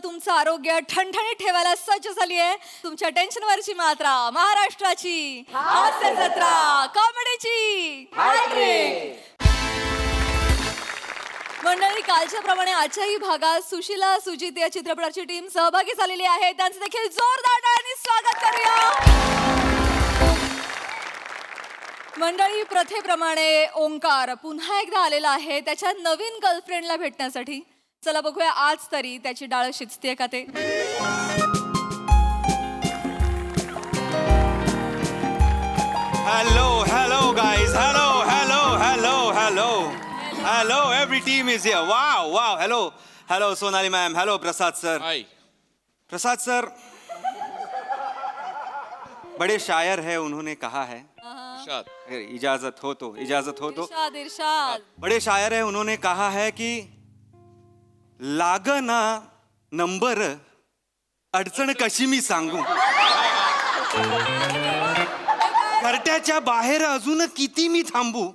तुमचं आरोग्य ठणठणीत ठेवायला सज्ज झाली आहे तुमच्या टेन्शनवरची मात्रा महाराष्ट्राची हास्य जत्रा कॉमेडीची मंडळी, कालच्या प्रमाणे आजच्याही भागात सुशीला सुजित या चित्रपटाची टीम सहभागी झालेली आहे. त्यांचं देखील जोरदार टाळ्यांनी स्वागत करूया. मंडळी, प्रथेप्रमाणे ओंकार पुन्हा एकदा आलेला आहे त्याच्या नवीन गर्लफ्रेंडला भेटण्यासाठी. चला बघूया आज तरी त्याची डाळ शिजते का ते. Hello guys, hello, every team is here. Wow, hello Sonali ma'am, hello Prasad sir. Hi. Prasad sir बड़े शायर है, उन्होंने कहा है, Irshad. इजाजत हो तो इरशाद इरशाद. बड़े शायर है, उन्होंने कहा है कि लागना नंबर अडचण कशी मी सांगू, घरट्याच्या बाहेर अजून किती मी थांबू,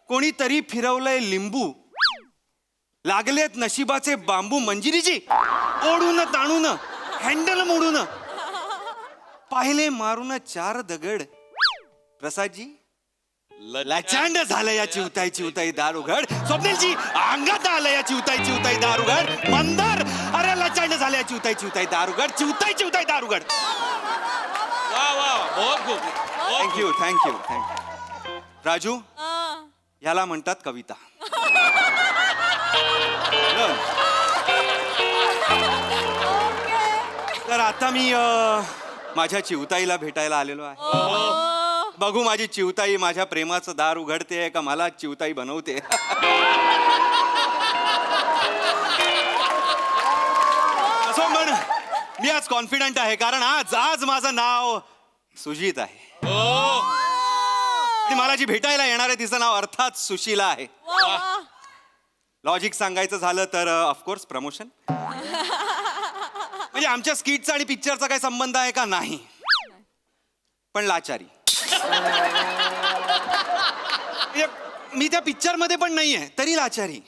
कोणीतरी फिरवलंय लिंबू, लागलेत नशिबाचे बांबू, मंजिरीजी ओढून ताणून हँडल मोडून पाहिले मारून चार दगड, प्रसादजी लाचांड झालं या चिवताई दार उघड, स्वप्नीलजी अंगात आलं या चिवताई दार उघड, मंदार अरे लाचांड झालं या चिवताई दार उघड, चिवताई दार उघड. Wow, बहुत खूप. थँक्यू राजू, ह्याला म्हणतात कविता. तर आता मी माझ्या चिवताईला भेटायला आलेलो आहे. बघू माझी चिवताई माझ्या प्रेमाचं दार उघडते का मला चिवताई बनवते. असो म्हण, मी आज कॉन्फिडंट आहे कारण आज माझं नाव सुजित आहे आणि मला जी भेटायला येणार आहे तिचं नाव अर्थात सुशीला आहे. लॉजिक सांगायचं झालं तर ऑफकोर्स प्रमोशन. म्हणजे आमच्या स्किटचा आणि पिक्चरचा काही संबंध आहे का? नाही, पण लाचारी. म्हणजे मी त्या पिक्चर मध्ये पण नाहीये तरी लाचारी.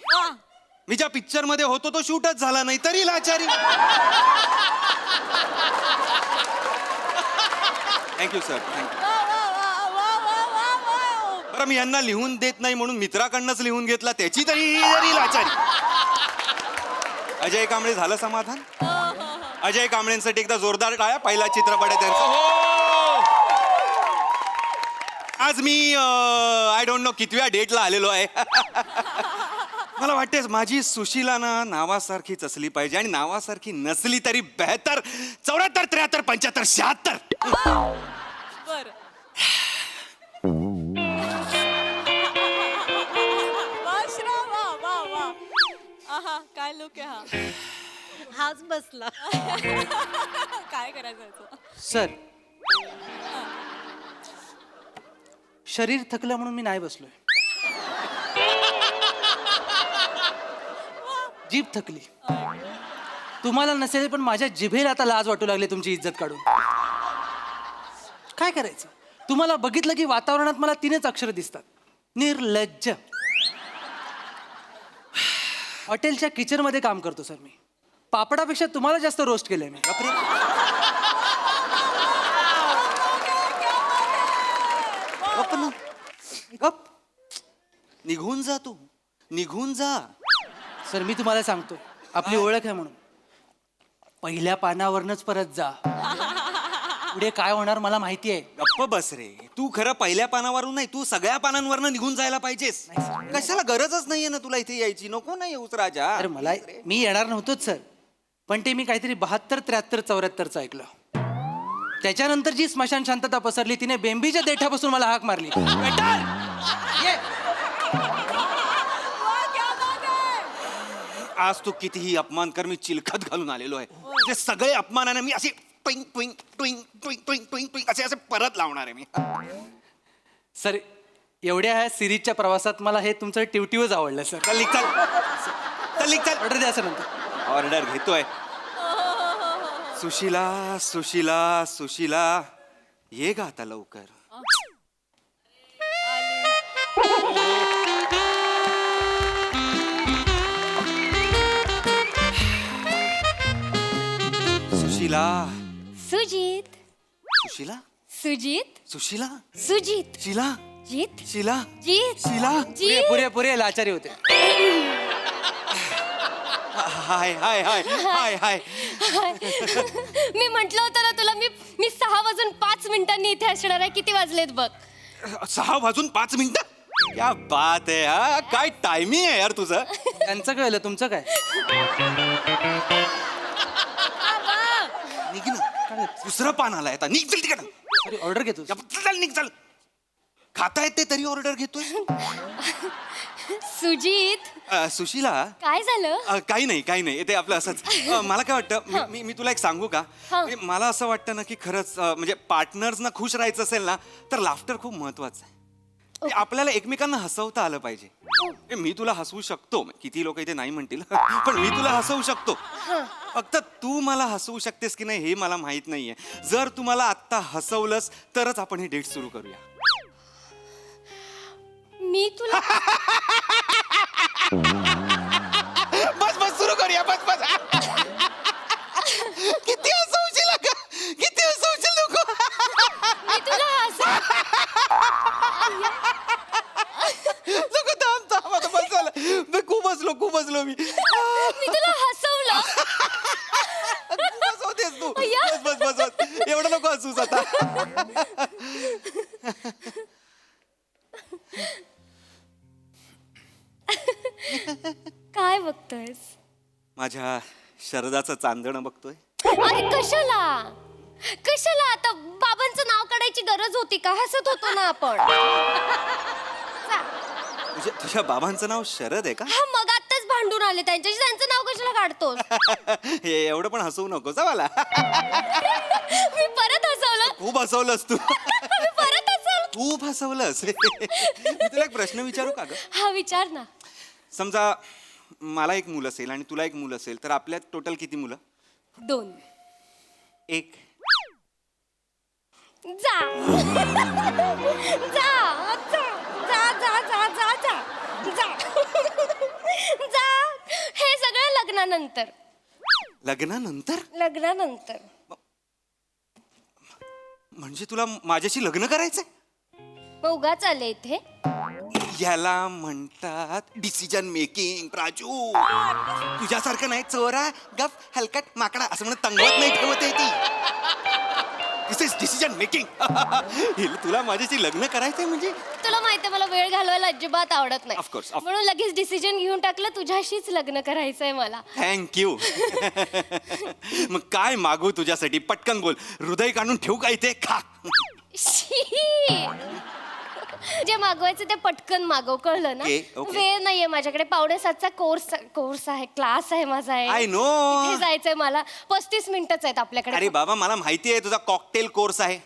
मी ज्या पिक्चर मध्ये होतो तो शूटच झाला नाही तरी लाचारी. Thank you sir, thank you. बरं, मी यांना लिहून देत नाही म्हणून मित्राकडनंच लिहून घेतला, त्याची तरी लाचारी. अजय कांबळे झालं समाधान. अजय कांबळेंसाठी एकदा जोरदार टाळ्या. पहिला चित्रपट आहे त्यांचा. आज मी आय डोंट नो कितव्या डेटला आलेलो आहे. मला वाटते माझी सुशीला ना नावासारखीच असली पाहिजे आणि नावासारखी नसली तरी बेहतर. 74, 73, 75, 76. बर. आहा, काय लोक आहे हा. हाच बसला. काय करायचं सर, शरीर थकलं म्हणून मी नाही बसलोय. जीभ थकली. तुम्हाला नसेल पण माझ्या जिभेला आता लाज वाटू लागली तुमची इज्जत काढून. काय करायचं? तुम्हाला बघितलं की वातावरणात मला 3च अक्षर दिसतात: निर्लज्ज. हॉटेलच्या किचन मध्ये काम करतो सर मी. पापडापेक्षा तुम्हाला जास्त रोस्ट केलंय मी. गप. निघून जा तू, निघून जा. सर, मी तुम्हाला सांगतो, आपली ओळख आहे म्हणून पहिल्या पानावरनच परत जा. पुढे काय होणार मला माहिती आहे. गप्प बस रे. तू खरं पहिल्या पानावरून नाही, तू सगळ्या पानांवरनं निघून जायला पाहिजेस. कशाला गरजच नाहीये ना तुला इथे यायची. नको नाही येऊच राजा. अरे मला मी येणार नव्हतोच सर, पण ते मी काहीतरी 72, 73, 74चं ऐकलं. त्याच्यानंतर जी स्मशान शांतता पसरली तिने बेंबीच्या देठापासून मला हाक मारली. ये. आज तू कितीही अपमान कर, मी चिलखत घालून आलेलो आहे. ते सगळे अपमानाने मी असे ट्विंग ट्विंग ट्विंग ट्विंग ट्विंग ट्विंग ट्विंग असे परत लावणार आहे मी. सर, एवढ्या ह्या सिरीजच्या प्रवासात मला हे तुमचं टिवटिवच आवडलं सर. चल निघ, चल. ऑर्डर द्या सर नंतर. ऑर्डर घेतोय. सुशीला ये गा आता लवकर. सुशीला सुजित सुशीला सुजित सुशीला सुजित शिला जीत शिला जीत शिला जीत पुरे पुरे लाचारी होते. हाय हाय हाय हाय हाय मी म्हंटल होतं ना तुला मी 6:05 इथे असणार आहे. किती वाजलेत बघ? 6:05 क्या बात आहे हा. काय टायमिंग आहे यार तुझं. त्यांचं कळलं, तुमचं काय? निघ ना. दुसरं पान आलाय आता. निघ चल तिकडं. अरे ऑर्डर घेतो. चल निघ चल. खाता येते तरी ऑर्डर घेतोय. सुजित सुशीला काय झालं? काही नाही ते आपलं असंच. मला काय वाटतं मी तुला एक सांगू का. म्हणजे मला असं वाटतं ना की खरंच म्हणजे पार्टनर्सना खुश राहायचं असेल ना तर लाफ्टर खूप महत्वाचं आहे. म्हणजे आपल्याला एकमेकांना हसवता आलं पाहिजे. मी तुला हसवू शकतो, किती लोक इथे नाही म्हणतील, पण मी तुला हसवू शकतो. फक्त तू मला हसवू शकतेस की नाही हे मला माहित नाहीये. जर तू मला आत्ता हसवलंस तरच आपण ही डेट सुरू करूया. मी तुला बस सुरू करूया. बस किती हसवशील का, किती हसवशील नको. मी तुला नको थांब आता. बस झालं. खूप हसलो मी. मी तुला हसवलं. हसवतेस तू. बस एवढं नको हसूस आता. काय बघतोयस? माझ्या शरदाचं चांदणं बघतोय. अरे कशाला आता बाबांचं नाव काढायची गरज होती का? हसत होतो ना आपण. म्हणजे तुझ्या बाबांचं नाव शरद आहे का? हा मग आत्ताच भांडून आले त्यांच्याशी. त्यांचं नाव कशाला काढतोस? हे एवढं पण हसवू नकोस मला. मी परत हसवलं. खूप हसवलंस तू. मी परत हसवलं. खूप हसवलंस. मी तुला एक प्रश्न विचारू का ग. हा विचार ना. समजा मला एक मूल असेल आणि तुला एक मूल असेल तर आपल्यात टोटल किती मुलं? 2. एक. जा जा जा जा जा जा जा जा जा जा. हे सगळं लग्नानंतर. लग्नानंतर म्हणजे तुला माझ्याशी लग्न करायचंय? मग उगाच आले इथे. याला म्हणतात डिसिजन मेकिंग. राजू तुझ्यासारखं नाही. चोरा गप हलकट माकडा असं म्हणत तंगवत नाही ठेवत आहे ती. दिस इज डिसिजन मेकिंग. तुला माझ्याशी लग्न करायचंय म्हणजे? तुला माहितीये मला वेळ घालवायला अजिबात आवडत नाही. Of course. म्हणून लगेच डिसिजन घेऊन टाकलं तुझ्याशीच लग्न करायचंय मला. थँक्यू. मग काय मागू तुझ्यासाठी? पटकन बोल. हृदय काढून ठेवू का इथे? खा. शी. जे मागवायचं ते पटकन मागव, कळलं ना? Okay. वेळ नाहीये माझ्याकडे. 6:45चा कोर्स आहे, क्लास आहे माझा. I know. इथे जायचंय मला. 35 मिनिटच आहेत आपल्याकडे. अरे बाबा मला माहिती आहे तुझा कॉकटेल कोर्स आहे.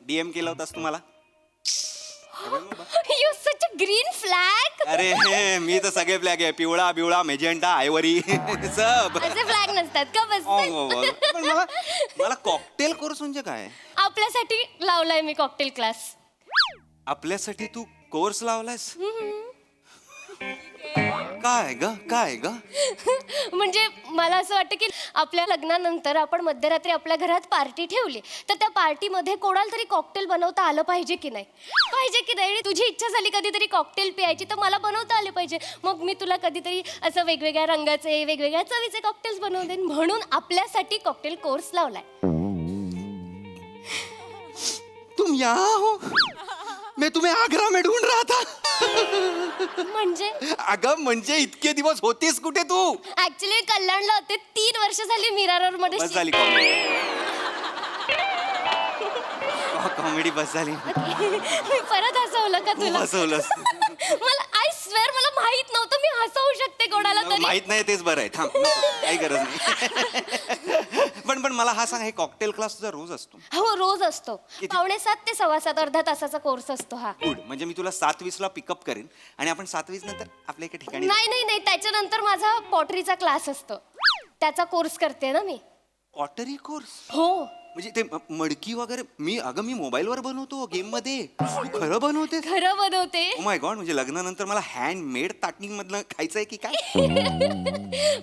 DM केला होतास तुम्हाला. You such a green flag. अरे मी तर सगळे फ्लॅग आहे. पिवळा बिवळा मेजेंटा आयवरी सब. असे फ्लॅग नसतात का? बस पण मला कॉकटेल कोर्स म्हणजे काय? आपल्यासाठी लावलाय मी कॉकटेल क्लास. आपल्यासाठी तू कोर्स लावलायस? काय ग? म्हणजे मला असं वाटतं की आपल्या लग्नानंतर आपण मध्यरात्री आपल्या घरात पार्टी ठेवली तर त्या पार्टीमध्ये कोणाला तरी कॉकटेल बनवता आलं पाहिजे की नाही? तुझी इच्छा झाली कधीतरी कॉकटेल प्यायची तर मला बनवता आले पाहिजे. मग मी तुला कधीतरी असं वेगवेगळ्या रंगाचे वेगवेगळ्या चवीचे कॉकटेल्स बनवून देईन. म्हणून आपल्यासाठी कॉकटेल कोर्स लावलाय. तुम यहाँ हो? मैं तुम्हें आग्रा में ढूंढ रहा था. म्हणजे अगं म्हणजे इतके दिवस होतीस कुठे तू? ऍक्च्युली कल्याणला होते. 3 वर्ष झाली मीरा रोड मध्ये. बस झाली कॉमेडी. बस झाली. मी परत हसवलं का खूप तुला? हसवलंस. मला आय स्वेअर मला माहित नव्हतं मी हसवू शकते कोणाला तरी. माहित नाही तेच बरं आहे. थांब काही गरज नाही. पण मला हा सांग, हे कॉकटेल क्लास तुझा रोज असतो? हो रोज असतो. 6:45 ते 7:15 अर्धा तासाचा कोर्स असतो हा. गुड. म्हणजे मी तुला 7:20ला पिकअप करेन आणि आपण 7:20 नंतर आपल्या एका ठिकाणी. नाही त्याच्यानंतर माझा पॉटरीचा क्लास असतो. त्याचा कोर्स करते ना मी. Pottery course? हो म्हणजे ते मडकी वगैरे मी मोबाईलवर बनवतो गेम मध्ये. तू खरं बनवते? खरं बनवते. ओ माय गॉड, म्हणजे लग्नानंतर मला हँडमेड ताटणी मधलं खायचंय की काय?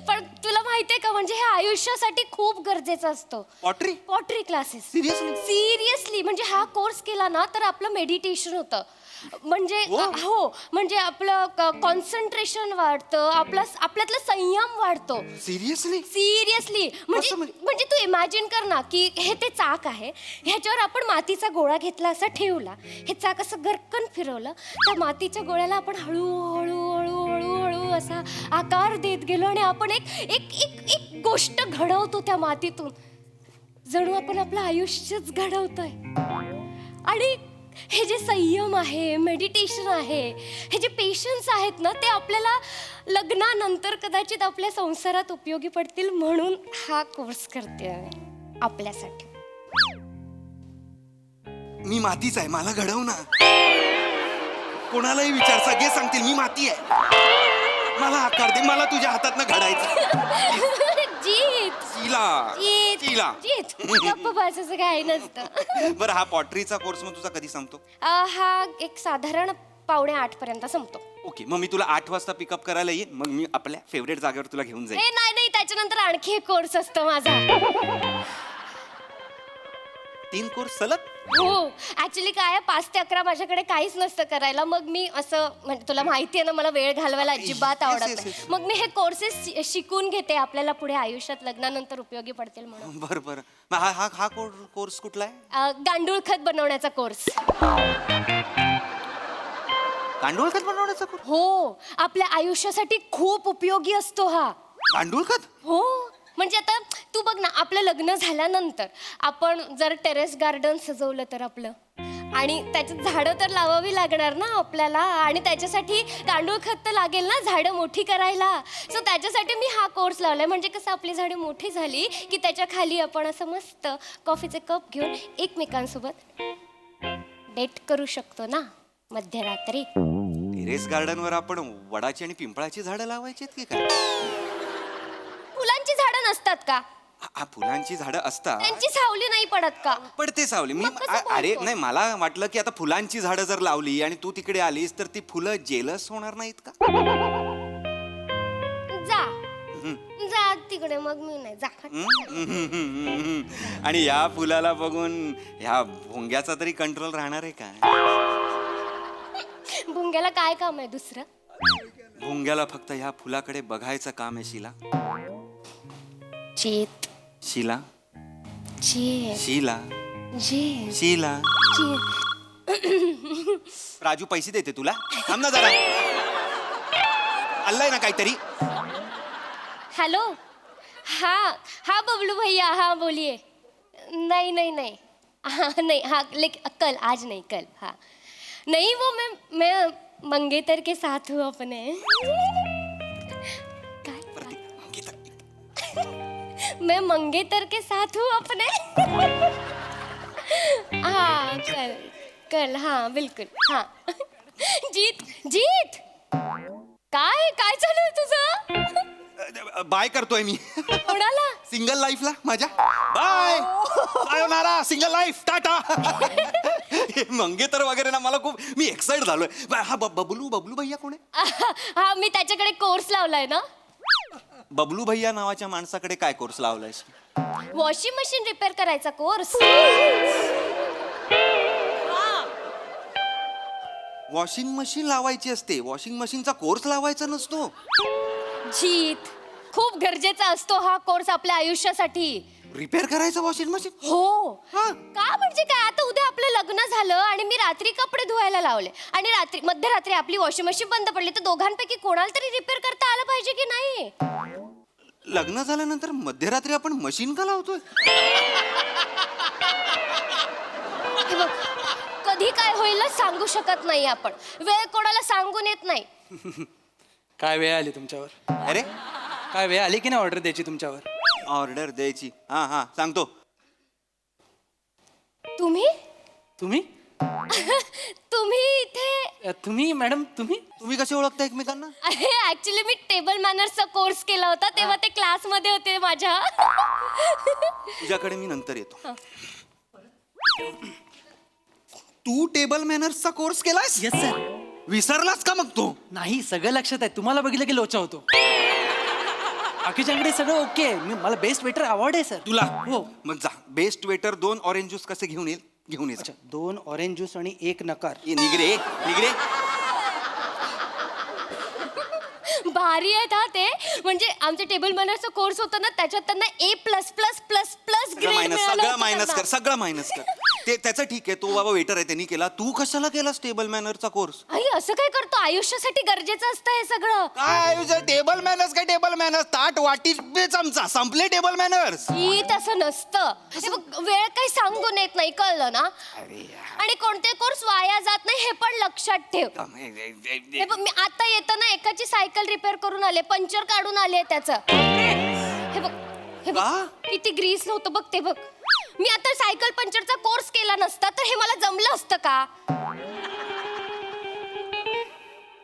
पण तुला माहितीये का, म्हणजे हे आयुष्यासाठी खूप गरजेचं असतं. Pottery classes. Seriously? सिरियसली, म्हणजे हा कोर्स केला ना तर आपलं मेडिटेशन होतं. म्हणजे हो, म्हणजे आपलं कॉन्सन्ट्रेशन वाढतं, आपल्यातलं संयम वाढतो. सिरियसली म्हणजे म्हणजे तू इमॅजिन कर ना की हे ते चाक आहे, ह्याच्यावर आपण मातीचा गोळा घेतला, असा ठेवला, हे चाक असं गरकन फिरवलं, त्या मातीच्या गोळ्याला आपण हळूहळू हळूहळू हळू असा आकार देत गेलो आणि आपण एक एक एक एक गोष्ट घडवतो त्या मातीतून. जणू आपण आपलं आयुष्यच घडवतोय. आणि हे जे संयम आहे, मेडिटेशन आहे, हे जे पेशन्स आहेत ना, ते आपल्याला लग्नानंतर कदाचित आपल्या संसारात उपयोगी पडतील, म्हणून हा कोर्स करते आहे आपल्यासाठी. मी मातीच आहे, मला घडव ना. कोणालाही विचार, सगळे सांगतील मी माती आहे. मला आकार दे, मला तुझ्या हातातनं घडायचं. जीत जीत. गप्प बसायचं काय नसतं. बरं, हा पॉटरीचा कोर्स मग तुझा कधी संपतो? हा एक साधारण 7:45 पर्यंत संपतो. ओके, मग मी तुला 8 वाजता पिकअप करायला येईन. मग मी आपल्या फेवरेट जागेवर तुला घेऊन जाईन. नाही, त्याच्यानंतर आणखी एक कोर्स असतो माझा. 3 कोर्स सलग? हो, ऍक्च्युली काय 5 ते 11 माझ्याकडे काहीच नसतं करायला. मग मी असं, म्हणजे तुला माहिती आहे ना, मला वेळ घालवायला अजिबात आवडत नाही. मग मी हे कोर्सेस शिकून घेते, आपल्याला पुढे आयुष्यात लग्नानंतर उपयोगी पडतील म्हणून. बरं. मग हा कोर्स कुठला आहे? गांडूळ खत बनवण्याचा कोर्स. गांडूळ खत बनवण्याचा कोर्स? हो, आपल्या आयुष्यासाठी खूप उपयोगी असतो हा गांडूळ खत. हो, म्हणजे आता तू बघ ना, आपलं लग्न झाल्यानंतर आपण जर टेरेस गार्डन सजवलं तर आपलं, आणि त्याच्यात झाडं तर लावावी लागणार ना आपल्याला, आणि त्याच्यासाठी गांडूळ खत तर लागेल ना झाडं मोठी करायला. सो त्याच्यासाठी मी हा कोर्स लावलाय. म्हणजे कसं आपली झाडं मोठी झाली की त्याच्या खाली आपण असं मस्त कॉफीचे कप घेऊन एकमेकांसोबत डेट करू शकतो ना मध्यरात्री. टेरेस गार्डनवर आपण वडाची आणि पिंपळाची झाडं लावायची की काय? फुलांची झाडं नसतात का? फुलांची झाडं असतात, त्यांची सावली नाही पडत का? पडते सावली. मग कसं बोलतो? अरे नाही, मला वाटलं की आता फुलांची झाडं जर लावली आणि तू तिकडे आलीस तर ती फुलं जेलस होणार नाहीत का? जा तिकडे, मग मी नाही जा. आणि या फुलाला बघून ह्या भोंग्याचा तरी कंट्रोल राहणार आहे का? भुंग्याला काय काम आहे दुसरं? भोंग्याला फक्त ह्या फुलाकडे बघायचं काम आहे. शीला राजू पैसे देते तुला, थांब ना जरा. आलाय ना काहीतरी. हेलो, हाँ बबलू भैया, हाँ बोलिए. नहीं हाँ, लेकिन कल, आज नहीं, कल. हाँ नहीं, वो मैं मंगेतर के साथ हूँ अपने. मैं मंगेतर के साथ हूँ अपने. हाँ कल हाँ बिल्कुल. हाँ जीत काय चालू तुझं? बाय करतोय मी. कोणाला? सिंगल लाईफला माझ्या. बाय होणारा सिंगल लाईफ, टाटा. मंगेतर वगैरे ना, मला खूप, मी एक्साइट झालोय. हा बबलू भैया कोण आहे? हा, मी त्याच्याकडे कोर्स लावलाय ना. बबलू भैया नावाच्या माणसाकडे काय कोर्स लावलायस? वॉशिंग मशीन रिपेअर करायचा कोर्स. वॉशिंग मशीन लावायची असते, वॉशिंग मशीनचा कोर्स लावायचा नसतो. जीत, खूप गरजेचा असतो हा कोर्स आपल्या आयुष्यासाठी. रिपेअर करायचं वॉशिंग मशीन? हो. हा. का म्हणजे काय, आता उद्या आपलं लग्न झालं आणि मी रात्री कपडे धुवायला लावले आणि मध्यरात्री आपली वॉशिंग मशीन बंद पडली, तर दोघांपैकी कोणाला तरी रिपेअर करता आलं पाहिजे की नाही? लग्न झाल्यानंतर मध्यरात्री आपण मशीन का लावतोय? हे बघ, कधी काय होईल सांगू शकत नाही आपण. वेळ कोणाला सांगून येत नाही. काय वेळ आली तुमच्यावर? अरे काय वेळ आली की नाही ऑर्डर द्यायची तुमच्यावर? ऑर्डर द्यायची? हा सांगतो. तुम्ही तुम्ही तुम्ही इथे तुम्ही मॅडम तुम्ही तुम्ही कसे ओळखता एकमेकांना? ऍक्च्युली मी टेबल मॅनर्सचा कोर्स केला होता तेव्हा ते क्लासमध्ये होते माझ्या. तुझ्याकडे मी नंतर येतो. तू टेबल मॅनर्सचा कोर्स केलास? Yes sir. विसरलास का मग तू? नाही सगळं लक्षात आहे. तुम्हाला बघितलं की लोचा होतो. बाकीच्याकडे सगळं ओके आहे. मला बेस्ट वेटर अवॉर्ड आहे सर. तुला हो. मग जा बेस्ट वेटर 2 ऑरेंज ज्यूस कसे घेऊन येईल घेऊन ये. अच्छा 2 ऑरेंज ज्यूस आणि 1 नकार. निगरे निगरे. भारी आहेत हा ते. म्हणजे आमच्या टेबल मॅनर्सचा कोर्स होता ना त्याच्यात त्यांना A++++ ग्रेड सगळं मायनस कर सगळं मायनस कर. ते त्याचं ठीक आहे, तो बाबा वेटर आहे त्यांनी केला. तू कशाला केलास टेबल मॅनरचा कोर्स? आई असं काय करतो? आयुष्यासाठी गरजेचं असतं हे सगळं. काय टेबल मॅनर्स? काय टेबल मॅनर्स? ताट वाटी चमचा संपले टेबल मॅनर्स. ही तसं नसतं. हे बघ, वेळ काही सांगून येत नाही, कळलं ना? आणि कोणते कोर्स वाया जात नाही हे पण लक्षात ठेव. हे बघ, मी आता येताना एकाची सायकल रिपेअर करून आले, पंक्चर काढून आले त्याचं. हे बघ हे बघ का? किती ग्रीस नव्हतं बघ ते बघ. मी आता सायकल पंक्चरचा कोर्स केला नसता तर हे मला जमलं असतं का?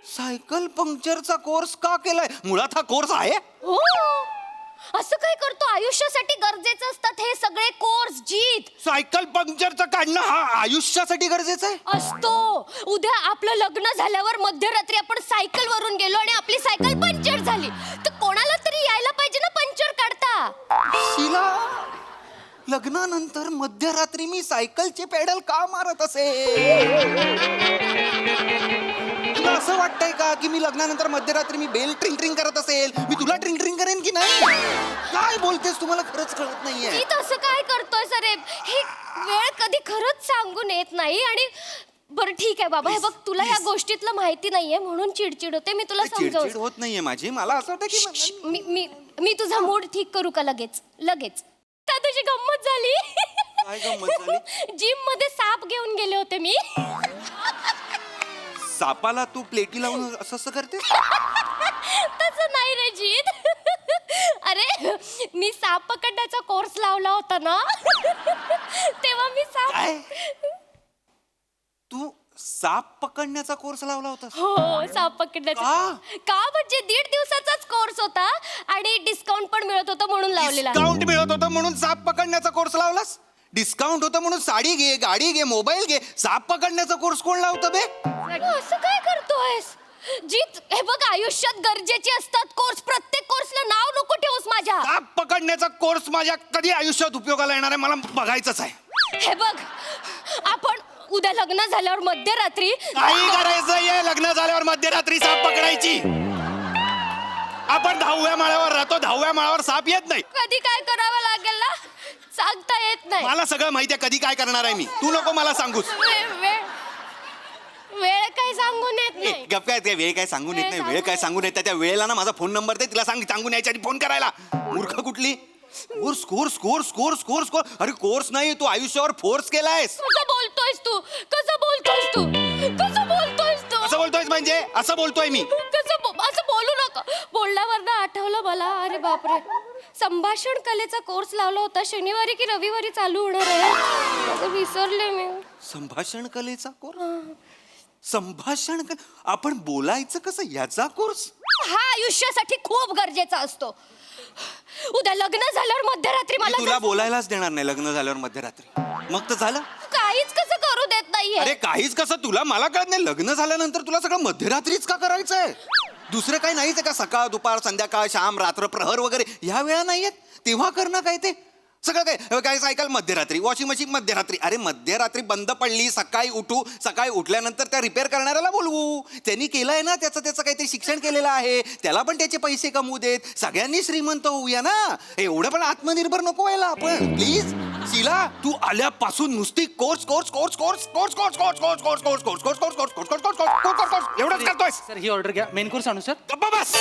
सायकल पंक्चरचा कोर्स का केलाय? मुळात हा कोर्स आहे. हो, असं काय करतो? आयुष्यासाठी गरजेचं असतात हे सगळे कोर्स. जीत सायकल पंक्चरचं काढणं हा आयुष्यासाठी गरजेचं आहे. असतो. उद्या आपलं लग्न झाल्यावर मध्यरात्री आपण सायकल वरून गेलो आणि आपली सायकल पंक्चर झाली तर कोणाला तरी यायला पाहिजे ना पंक्चर काढता. शिला, लग्नानंतर मध्यरात्री मी सायकलचे पेडल का मारत तुला असं वाटतंय का की मी लग्नानंतर मध्यरात्री मी बेल ट्रिंग ट्रिंग करत असेल? मी तुला ट्रिंग ट्रिंग करेन की नाही? काय बोलतेस? तुम्हाला खरंच कळत नाहीये. जीत असं काय करतोय सर? हे वेळ कधी खरंच सांगून येत नाही. आणि बरं ठीक आहे बाबा, हे बघ तुला या गोष्टीतलं माहिती नाहीये म्हणून चिडचिड होते. मी तुला चिडचिड समजावतो. होत नाहीये माझी. मला असं वाटतं की मी मी मी तुझा मूड ठीक करू का लगेच लगेच? का तुझी गंमत झाली? काय गंमत झाली? जिम मध्ये साप घेऊन गेले होते मी. सापाला तू प्लेटी लावून असं असं करते? तसं नाही रे जीत. अरे मी साप पकडण्याचा कोर्स लावला होता ना तेव्हा मी साप. काय? तू साप पकडण्याचा कोर्स लावला होता? हो, साप पकडण्याचा. का? का म्हणजे 1.5 दिवसाचाच कोर्स होता आणि डिस्काउंट पण मिळत होतं म्हणून लावलेला. डिस्काउंट मिळत होतं म्हणून साप पकडण्याचा कोर्स लावलास? डिस्काउंट होतं म्हणून साडी घे, गाडी घे, मोबाईल घे. साप पकडण्याचा कोर्स कोण लावतं बे? असं काय करतोयस जीत? हे बघ, आयुष्यात गरजेचे असतात कोर्स. प्रत्येक कोर्सला नाव नको ठेवूस माझ्या. साप पकडण्याचा कोर्स माझ्या कधी आयुष्यात उपयोगाला येणार आहे मला बघायचंच आहे. हे बघ, आपण उद्या लग्न झाल्यावर मध्यरात्री काही करायचंय लग्न झाल्यावर मध्यरात्री साप पकडायची? आपण 10व्या माळ्यावर राहतो, 10व्या माळ्यावर साप येत नाही. कधी काय करावं लागेल ना सांगता येत नाही. मला सगळं माहिती आहे कधी काय करणार आहे मी. तू नको मला सांगूस. वेळ काही सांगून येत नाही. गप काय? वेळ काय सांगून येत नाही? वेळ काय सांगून येत? त्या वेळेला ना माझा फोन नंबर दे, तिला सांगून यायच्या आधी फोन करायला. मूर्ख कुठली? Course course course course course course. अरे कोर्स नाही, तू आयुष्यावर फोर्स केलायस. कसं बोलतोयस तू? कसं बोलतोयस तू? कसं बोलतोयस तू? असं बोलतोयस म्हणजे? असं बोलतोय मी. असं बोलू नका. बोलल्यावर ना आठवलं मला. अरे बापरे, संभाषण कलेचा कोर्स लावला होता. शनिवारी की रविवारी चालू होणार आहे. आता विसरले मी. संभाषण कलेचा कोर्स? संभाषण आपण बोलायचं कसं याचा कोर्स? हा आयुष्यासाठी खूप गरजेचा असतो. उद्या लग्न झाल्यावर मध्यरात्री मी मला तुला बोलायलाच देणार नाही लग्न झाल्यावर मध्यरात्री. मग तर झालं. काहीच कसं करू देत नाहीये. अरे काहीच कसं? तुला मला कळत नाही. लग्न झाल्यानंतर तुला सगळं मध्यरात्रीच का करायचंय? दुसरं काही नाहीच का? सकाळ दुपार संध्याकाळ शाम रात्र प्रहर वगैरे ह्या वेळा नाहीयेत? तेव्हा करणं काय ते सगळं काय? काय सायकल मध्यरात्री, वॉशिंग मशीन मध्यरात्री. अरे मध्यरात्री बंद पडली, सकाळी उठू, सकाळी उठल्यानंतर त्या रिपेअर करणाऱ्याला बोलवू. त्यांनी केलंय ना, त्याचं काहीतरी शिक्षण केलेलं आहे, त्याला पण त्याचे पैसे कमवू देत. सगळ्यांनी श्रीमंत होऊया ना. एवढं पण आत्मनिर्भर नको व्हायला आपण प्लीज. शीला, तू आल्यापासून नुसती course course course course course course course course course course course course course course course course course course course एवढंच करतोय. सर ही ऑर्डर घ्या. मेन कोर्स आणू सर? गप्पा बस.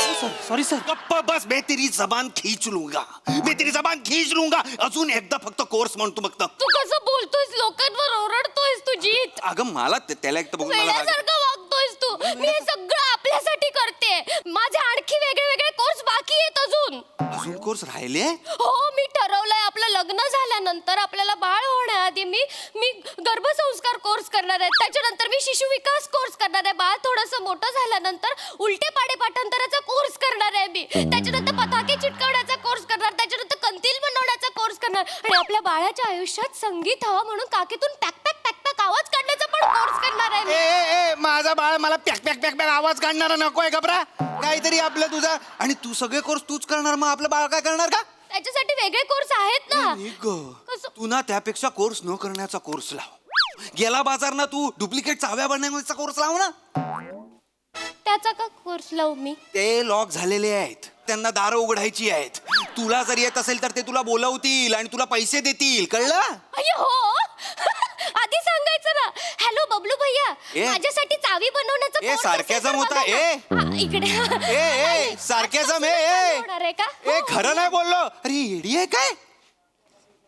Sorry sir. गप्पा बस. मैं तेरी जबान खींच लूंगा, मैं तेरी जबान खींच लूंगा. अजून एकदा फक्त कोर्स म्हणतो फक्त. तू कसं बोलतोयस? लोकांवर ओरडतोयस तू जीत. अगं मला त्याला एक तर बघून मला राग- वेड्यासारखं वागतोयस तू. मी हे सगळं आपल्यासाठी करते. माझे आणखी वेगळे वेगळे कोर्स बाकी आहेत अजून. अजून कोर्स राहिले? हो, मी ठरवलंय आपलं लग्न झाल्यानंतर आपल्याला बाळ होण्याआधी मी गर्भसंस्कार कोर्स करणार आहे. त्याच्यानंतर मी शिशु विकास कोर्स करणार आहे. बाळ थोडंसं मोठं झाल्यानंतर उलटे पाडे पाठांतराचा कोर्स करणार आहे मी. त्याच्यानंतर पताके चिटकवण्याचा कोर्स करणार, त्याच्यानंतर कंदील बनवण्याचा कोर्स करणार आणि आपल्या बाळाच्या आयुष्यात संगीत हवा म्हणून काकीतून पॅक पॅक पॅक पॅक आवाज काढण्याचा पण कोर्स करणार आहे मी. ए माझा बाळ मला पॅक पॅक पॅक पॅक आवाज काढणारा नकोय घबरा. काहीतरी आपलं तुझा आणि तू सगळे कोर्स तूच करणार, मग आपलं बाळ काय करणार का? त्याच्यासाठी वेगळे कोर्स आहेत ना. कसं? तू ना त्यापेक्षा कोर्स न करण्याचा कोर्स लाव. गेला बाजार ना तू डुप्लिकेट चाव्या बनवण्याचा कोर्स लाव ना. त्याचा का कोर्स लावू मी? ते लॉक झालेले आहेत, त्यांना दारं उघडायची आहेत. तुला जर येत असेल तर ते तुला बोलवतील आणि तुला पैसे देतील, कळलं? अय्यो हो. आधी सांगायचं ना. हॅलो बबलू भैया, ए. माझ्यासाठी चावी बनवण्याचं ए, course असेल sarcasm तर होता, बघा ना. ए. हा, इकडे ए सारख्याचा होणार आहे का? ए खरं नाही बोललो. अरे येडी आहे काय?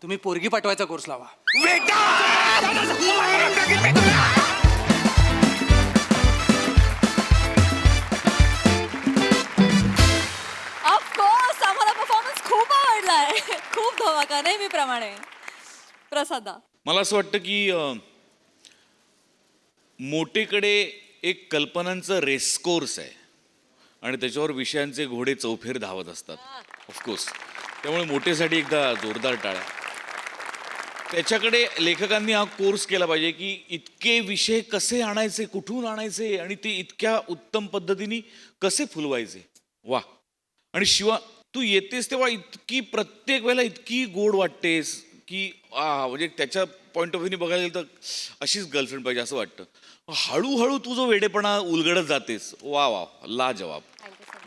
तुम्ही पोरगी पाठवायचा कोर्स लावा. ऑफकोर्स आम्हाला परफॉर्मन्स खूप आवडलाय. खूप धमाका नेहमीप्रमाणे. प्रसादा. मला असं वाटतं की मोठेकडे एक कल्पनांचं रेसकोर्स आहे आणि त्याच्यावर विषयांचे घोडे चौफेर धावत असतात ऑफकोर्स. त्यामुळे मोठेसाठी एकदा जोरदार टाळ्या. त्याच्याकडे लेखकांनी हा कोर्स केला पाहिजे की इतके विषय कसे आणायचे, कुठून आणायचे आणि ते इतक्या उत्तम पद्धतीने कसे फुलवायचे. वा. आणि शिवा तू येतेस तेव्हा इतकी प्रत्येक वेळेला इतकी गोड वाटतेस की म्हणजे त्याच्या पॉईंट ऑफ व्ह्यूने बघायला गेलं तर अशीच गर्लफ्रेंड पाहिजे असं वाटतं. हळूहळू तू जो वेडेपणा उलगडत जातेस, वा वा ला जवाब.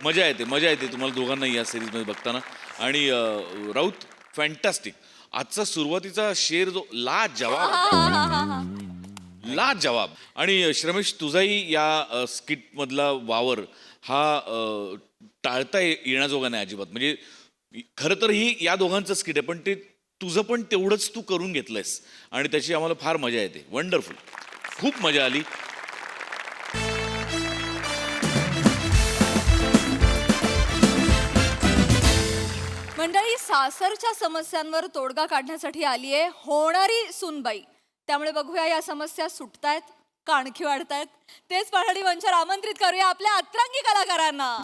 मजा येते तुम्हाला दोघांना या सिरीजमध्ये बघताना. आणि राऊत फॅन्टॅस्टिक. आजचा सुरुवातीचा शेर जो ला जवाब. आणि श्रमेश तुझाही या स्किटमधला वावर हा टाळता येण्याजोगा नाही अजिबात. म्हणजे खरं तर ही या दोघांचं स्किट आहे, पण ते तुझं पण तेवढंच तू करून घेतलंयस आणि त्याची आम्हाला फार मजा येते. वंडरफुल. खूप मजा आली. मंडळी, सासरच्या समस्यांवर तोडगा काढण्यासाठी आली आहे होणारी सूनबाई. त्यामुळे बघूया या समस्या सुटतायत का आणखी वाढतायत. तेच पाहणी मंचावर आमंत्रित करूया आपल्या अतरंगी कलाकारांना.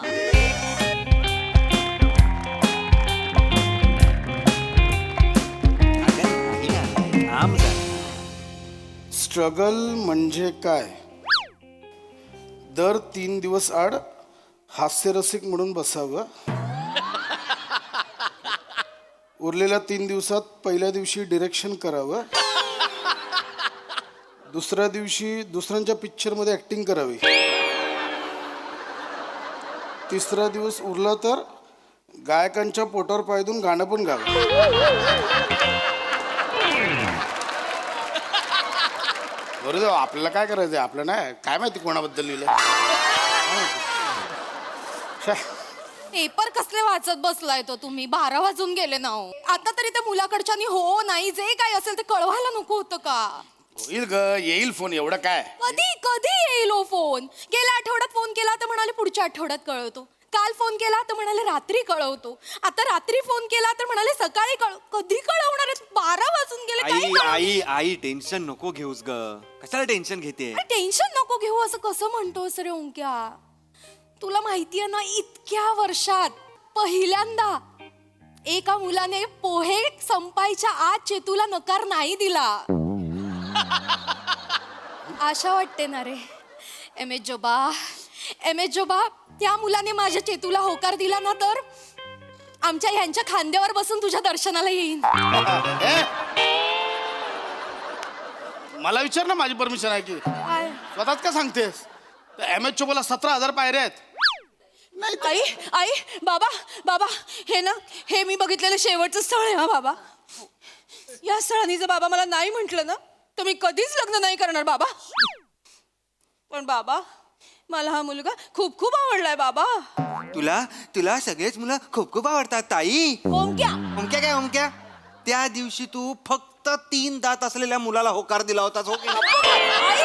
स्ट्रगल म्हणजे काय? दर 3 दिवस आड हास्यरसिक म्हणून बसावं. उरलेल्या 3 दिवसात पहिल्या दिवशी डिरेक्शन करावं, दुसऱ्या दिवशी दुसऱ्यांच्या पिक्चरमध्ये ॲक्टिंग करावी, तिसरा दिवस उरला तर गायकांच्या पोटावर पाय देऊन गाणं पण गावं. बरोबर. आपल्याला काय करायचं? आपलं नाही काय माहिती कोणाबद्दल लिहिलं. पेपर कसले वाचत बसलाय तो तुम्ही? 12 वाजून गेले ना हो. आता तरी त्या मुलाकडच्यानी हो नाही जे काय असेल ते कळवायला नको होतं का? होईल ग, येईल फोन. एवढं काय? कधी कधी येईल हो फोन? गेल्या आठवड्यात फोन केला तर म्हणाले पुढच्या आठवड्यात कळवतो. काल फोन केला तर म्हणाले रात्री कळवतो. आता रात्री फोन केला तर म्हणाले सकाळी कधी कळवणार आहेत? 12 वाजून गेले. आई आई आई टेन्शन नको घेऊस ग. कशाला टेन्शन घेते? टेन्शन नको घेऊ असं कसं म्हणतोस रे ओंक्या? तुला माहितीये ना, इतक्या वर्षात पहिल्यांदा एका मुलाने पोहे संपायच्या आत चेतूला नकार नाही दिला. आशा वाटते ना रे. एम एच जोबा, त्या मुलाने माझ्या चेतूला होकार दिला ना तर आमच्या ह्यांच्या खांद्यावर बसून तुझ्या दर्शनाला येईन. मला विचार ना, माझी परमिशन आहे की? काय? स्वतःच का सांगतेस? MS चोबला 17,000 पायऱ्या आहेत. आई बाबा हे ना, हे मी बघितलेलं शेवटचं स्थळ आहे हा बाबा. या स्थळाने जर बाबा मला नाही म्हटलं ना तर मी कधीच लग्न नाही करणार बाबा. पण बाबा, मला हा मुलगा खूप खूप आवडलाय बाबा. तुला सगळेच मुलं खूप खूप आवडतात ताई. ओंक्या, ओमक्या काय ओमक्या? त्या दिवशी तू फक्त 3 दात असलेल्या मुलाला होकार दिला होतास, हो की नाही? आई,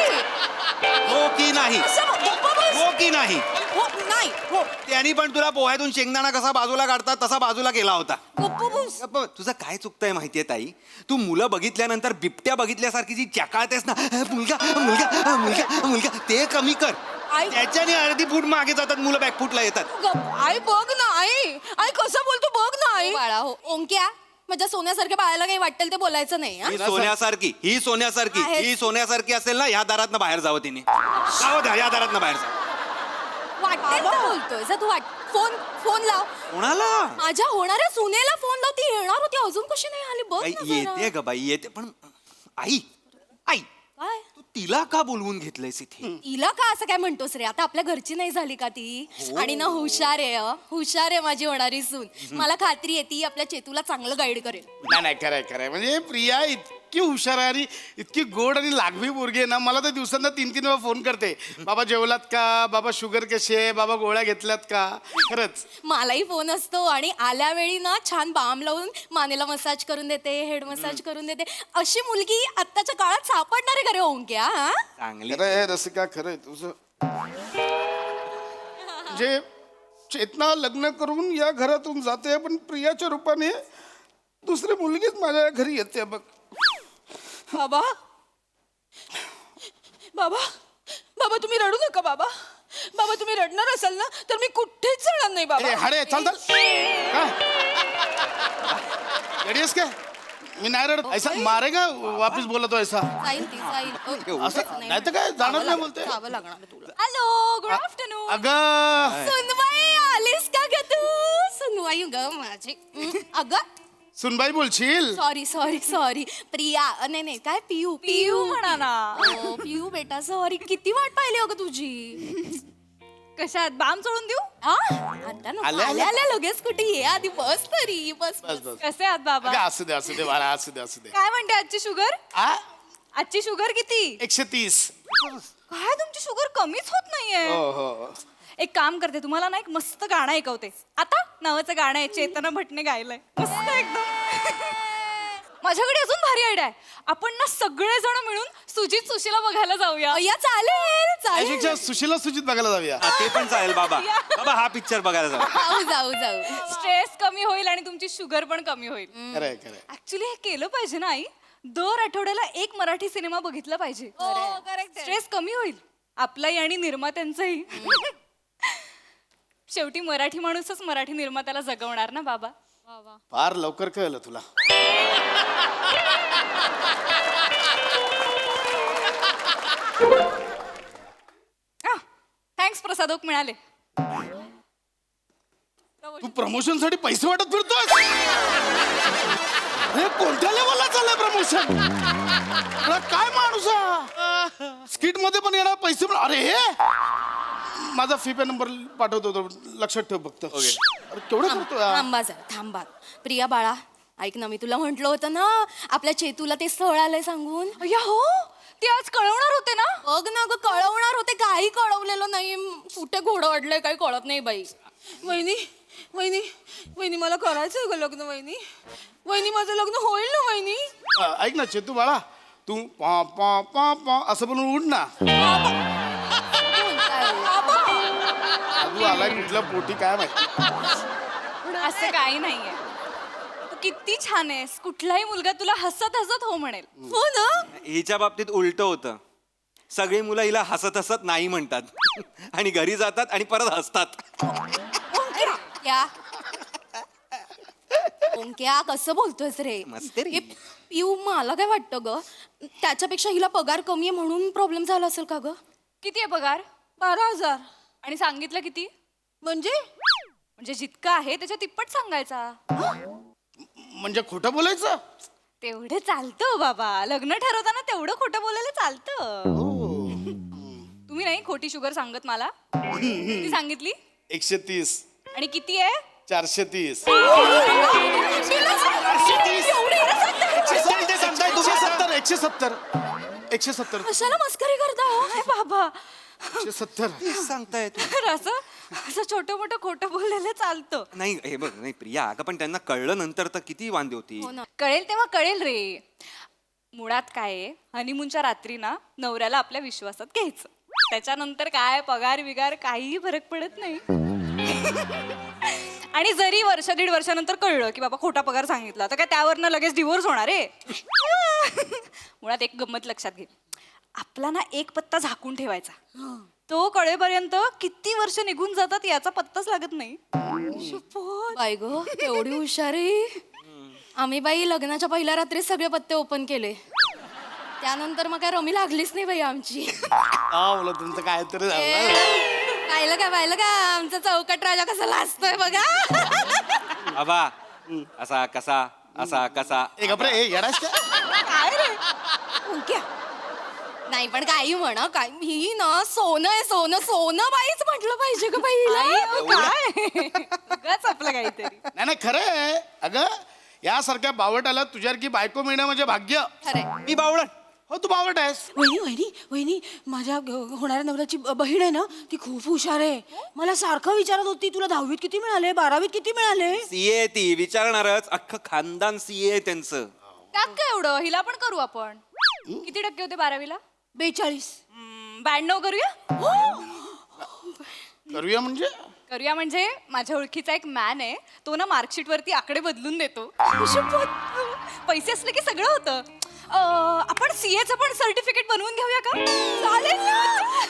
हो की नाही? असं गप्पा बस. हो की नाही? हो नाही हो त्यांनी पण तुला पोह्यातून शेंगदाणा कसा बाजूला काढतात तसा बाजूला केला होता. गप्प बस. गप्प, तुझं काय चुकतंय माहितीये ताई, तू मुलं बघितल्यानंतर बिबट्या बघितल्यासारखी जी चकाळतेस ना, मुलगा मुलगा मुलगा मुलगा, ते कमी कर. आई- त्याच्याने अर्धी फूट मागे जातात मुलं, बॅकफूटला येतात. गप्प. आई बघ ना आई कसं बोलतो बघ ना आई. बाळा हो ओंक्या माझ्या सोन्यासारख्या बाळाला काही वाटेल ते बोलायचं नाही हा? ही सोन्यासारखी आहेच. ही सोन्यासारखी असेल ना, ह्या दारातनं बाहेर जावं तिने. जावं द्या, या दारातनं बाहेर जावं. वाटेल तर बोलतोय जा तू फोन फोन लाव कोणाला? माझ्या होणाऱ्या सुनेला फोन लाव, ती येणार होती अजून कशी नाही आली बघ आई, ना जरा. येते ग बाई येते, पण आई आई काय तू तिला का बोलवून घेतलंयस इथे? तिला का असं काय म्हणतोस रे? आता आपल्या घरची नाही झाली का ती? आणि ना हुशार आहे हुशार आहे माझी होणारी सून. मला खात्री आहे ती आपल्या चेतूला चांगलं गाईड करेल. नाही खरंय म्हणजे प्रिया इतकी हुशार आहे आणि इतकी गोड आणि लागवी पोरगी आहे ना, मला तर दिवसांना 3-3 वेळा फोन करते, बाबा जेवलात का, बाबा शुगर कशी आहे, बाबा गोळ्या घेतल्यात का. खरंच मलाही फोन असतो आणि आल्या वेळी ना छान बाम लावून मानेला मसाज करून देते, हेड मसाज करून देते. अशी मुलगी आत्ताच्या काळात सापडणार आहे का रे ओंक्या? हा? चांगली. खरं आहे रसिका, खरं आहे तुझं. म्हणजे चेतना लग्न करून या घरातून जाते, पण प्रियाच्या रूपाने दुसरी मुलगीच माझ्या घरी येते बघ. बाबा बाबा बाबा तुम्ही रडू नका बाबा. बाबा तुम्ही रडणार असाल ना तर मी कुठेच जाणार नाही ए, बाबा. हाडे चल चल. काय येडीस काय? मी नाही रडत. ऐसा मारेगा वापिस बोलतो ऐसा. जाईल ती जाईल. असं नाही तर काय, जाणार नाही बोलते. जावं लागणार आहे तुला. Hello good afternoon. अगं सुनबाई आलीस का ग तू? सुनबाई ग माझी. अगं सुनबाई बोलशील. सॉरी सॉरी सॉरी प्रिया नाही काय पियू पियू म्हणा ना. पियू बेटा सॉरी किती वाट पाहिली अगं तुझी. कशात बाम सोडून देऊ. हा? आता नको. आल्या- आल्या आल्या लगेच कुठे ये आधी बस तरी बस बस बस. कसे आहात बाबा. अगं असू दे बाळा, असू दे. काय म्हणते आजची शुगर. आ आजची शुगर किती. 130. काय तुमची शुगर कमीच होत नाहीये. हो हो. एक काम करते तुम्हाला ना एक मस्त गाणं ऐकवते. आता नावाचं गाणं आहे चेतना भटने गायलंय मस्त एकदम. माझ्याकडे अजून भारी आयडिया आहे. आपण ना सगळे जण मिळून सुजित सुशीला बघायला जाऊया. या चालेल चालेल अशिक्षा सुशीला सुजित बघायला जाऊया. हा, ते पण चालेल बाबा. बाबा हा पिक्चर बघायला जाऊ. जाऊ जाऊ जाऊ. स्ट्रेस कमी होईल आणि तुमची शुगर पण कमी होईल. खरंय. ऍक्च्युली हे केलं पाहिजे ना आई. दर आठवड्याला एक मराठी सिनेमा बघितला पाहिजे. स्ट्रेस कमी होईल आपलाही आणि निर्मात्यांचाही. शेवटी मराठी माणूसच मराठी निर्मात्याला जगवणार ना बाबा. फार लवकर कळलं तुला. थँक्स प्रसादोक मिळाले. तू प्रमोशन साठी पैसे वाटत फिरतोस. हे कोणत्या लेवलला चाललंय प्रमोशन? काय माणूस स्किट मध्ये पण येणार पैसे पण. अरे हे माझा फी पे नंबर पाठवतो तो, लक्षात ठेव फक्त. अरे केवढं करतो यार. थांबा जरा थांबा. प्रिया बाळा ऐक ना, मी तुला म्हंटल होतं ना आपल्या चेतूला ते स्थळ आलंय सांगून. अय्या हो ते आज कळवणार होते ना. बघ ना ग कळवणार होते, काही कळवलेलं नाही. कुठे घोडं अडलंय काही कळत नाही बाई. वहिनी वहिनी वहिनी मला करायचंय ग लग्न. वहिनी वहिनी माझं लग्न होईल ना वहिनी. ऐक ना चेतू बाळा, तू पा पा पा पा असं म्हणून उठ ना. तू आलाय कुठल्या पोटी काय माहिती. असं काही नाहीये. तू किती छान आहेस. कुठलाही मुलगा तुला हसत हसत हो म्हणेल. हो ना. हिच्या बाबतीत उलट होतं. सगळी मुलं हिला हसत हसत नाही म्हणतात आणि घरी जातात आणि परत हसतात. क्या ओंक्या कसं बोलतोयस रे? मस्त रे. हे पिऊ मला काय वाटतं ग, त्याच्यापेक्षा हिला पगार कमी आहे म्हणून प्रॉब्लेम झाला असेल का ग? किती आहे पगार. 12,000. आणि सांगितलं किती. म्हणजे जितकं आहे त्याच्या तिप्पट सांगायचा. म्हणजे खोटं बोलायचं. तेवढं चालतं बाबा. लग्न ठरवताना तेवढं खोटं बोलायला चालतं. तुम्ही नाही खोटी शुगर सांगत मला. किती सांगितली. 130. आणि किती आहे. 430. 170. कशाला मस्करी करता हो? काय बाबा 170. सांगताय तू. तर असं छोटं मोठं खोटं बोलायला चालतं. नाही हे बघ, नाही प्रिया, अगं पण त्यांना कळलं नंतर तर किती वांदे होती. कळेल तेव्हा कळेल रे. मुळात काय आहे, हनीमूनच्या रात्री ना नवऱ्याला आपल्या विश्वासात घ्यायचं. त्याच्यानंतर काय पगार बिगार काहीही फरक पडत नाही. आणि जरी वर्ष दीड वर्षानंतर कळलं की बाबा खोटा पगार सांगितला तर काय त्यावरनं लगेच डिवोर्स होणार आहे. मुळात एक गंमत लक्षात घे, आपला ना एक पत्ता झाकून ठेवायचा, तो कळेपर्यंत किती वर्ष निघून जातात याचा पत्ताच लागत नाही. बाई गो एवढी हुशारी. आम्ही बाई लग्नाच्या पहिल्या रात्री सगळे पत्ते ओपन केले, त्यानंतर मग काय रमी लागलीच नाही बाई आमची. मुलं तुमचं काय तरी झालं. पाहिलं का आमचा चौकट राजा कसा लाजतोय बघा. बाबा असा कसा असा कसा ए गप्रे ए येडास का? काय रे ओंक्या? नाही पण काही म्हणा काय, ही ना सोनं आहे सोनं, सोनं बाईच म्हटलं पाहिजे का बाईला. काय उगाच आपलं काहीतरी. नाही नाही खरं आहे. अगं यासारख्या बावटाला तुझ्यासारखी बायको मिळणं म्हणजे भाग्य. खरंय. मी बावळट. हो तू बावट आहेस. वहिनी वहिनी वहिनी माझ्या होणाऱ्या नवऱ्याची बहीण आहे ना, ती खूप हुशार आहे. मला सारखं विचारत होती तुला 10वीत किती मिळाले 12वीत किती मिळाले. सीए ती विचारणारच, अख्खं खानदान सीए त्यांचं. त्यात काय एवढं, हिला पण करू आपण. किती टक्के होते 12वीला? 42. 92 करूया. करूया म्हणजे करूया म्हणजे माझ्या ओळखीचा एक मॅन आहे, तो ना मार्कशीट वरती आकडे बदलून देतो. पैसे असले की सगळं होतं. आपण सीएचं पण सर्टिफिकेट बनवून घेऊया का? चालेल ना,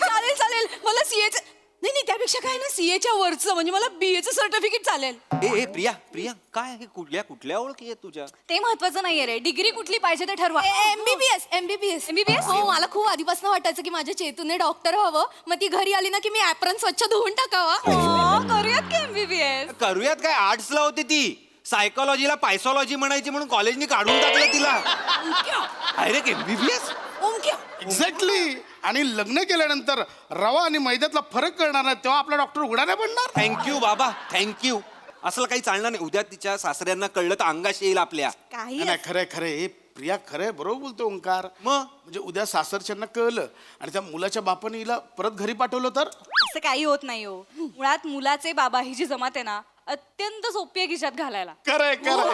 चालेल चालेल. मला सीएचं नाही नाही त्यापेक्षा काय ना सीएच्या वरचं म्हणजे मला बीएचं सर्टिफिकेट चालेल. ए प्रिया प्रिया काय हे कुठल्या ओळखी आहेत तुझ्या? ते महत्वाचं नाहीये रे, डिग्री कुठली पाहिजे ते ठरवा. MBBS MBBS? हो, मला खूप आधीपासून वाटायचं की माझ्या चेतूने डॉक्टर व्हावं, मग ती घरी आली ना की मी ऍप्रन स्वच्छ धुवून टाकावा. करूयात की MBBS? करूयात काय, आर्ट्सला होती ती, सायकोलॉजीला पायसॉलॉजी म्हणायची म्हणून कॉलेजनी काढून टाकलं तिला. Direct MBBS. एक्झॅक्टली. आणि लग्न केल्यानंतर रवा आणि मैद्यातला फरक करणार नाही तेव्हा आपला डॉक्टर उघडा नाही पडणार. थँक्यू बाबा थँक्यू. असलं काही चालणार नाही. उद्या तिच्या सासऱ्यांना कळलं तर अंगाशी येईल आपल्या. काही नाही खरंय खरंय हे प्रिया खरंय बरोबर बोलतो ओंकार. मग म्हणजे उद्या सासरच्यांना कळलं आणि त्या मुलाच्या बापाने हिला परत घरी पाठवलं तर असं काही होत नाही हो. मुळात मुलाचे बाबा ही जी जमात आहे ना अत्यंत सोपी आहे खिशात घालायला. खरंय खरंय.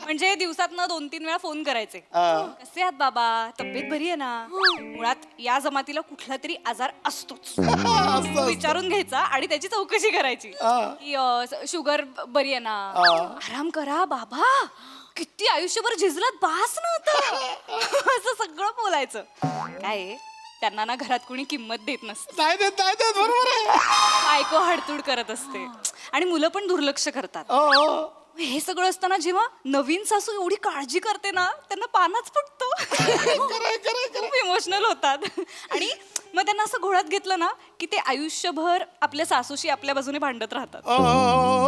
म्हणजे दिवसातनं 2-3 वेळा फोन करायचे, कसे आहात बाबा, तब्येत बरी आहे ना. मुळात या जमातीला कुठला तरी आजार असतोच, विचारून घ्यायचा आणि त्याची चौकशी करायची की शुगर बरी आहे ना, आराम करा बाबा, किती आयुष्यभर झिजलात बास ना आता. असं सगळं बोलायचं. काय आहे, त्यांना ना घरात कोणी किंमत देत नसते. नाही देत बरोबर आहे. बायको हडतूड करत असते आणि मुलं पण दुर्लक्ष करतात. हे सगळं असताना जेव्हा नवीन सासू एवढी काळजी करते ना, त्यांना पानाच फुटतो. खूप इमोशनल होतात. आणि मग त्यांना असं घोळात घेतलं ना की ते आयुष्यभर आपल्या सासूशी आपल्या बाजूने भांडत राहतात.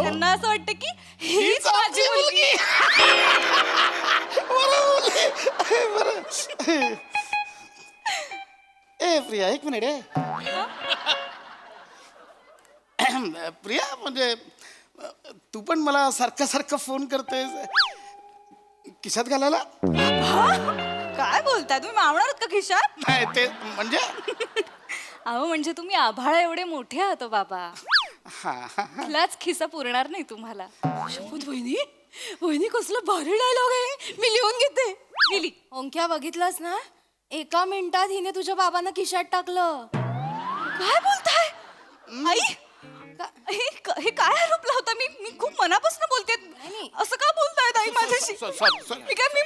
त्यांना असं वाटतं की हीच माझी मुलगी. ए प्रिया एक मिनिट आहे. प्रिया म्हणजे तू पण मला सारखा फोन करतेस खिशात घालायला. काय बोलताय तुम्ही, मावणार आहात का खिशात? नाही ते म्हणजे अहो म्हणजे तुम्ही आभाळ एवढे मोठे आहात हो बाबा, कुठलाच खिसा पुरणार नाही तुम्हाला. शपथ वहिनी, वहिनी कसलं भारी डायलॉग आहे, मी लिहून घेते. लिहिली. ओंक्या बघितलंस ना, एका मिनिटात हिने तुझ्या बाबांना खिशात टाकलं. काय बोलताय आई? हे काय आरोप लावता? मी खूप मनापासून बोलते. असं का बोलतायत आई माझ्याशी? sorry. मी काय मी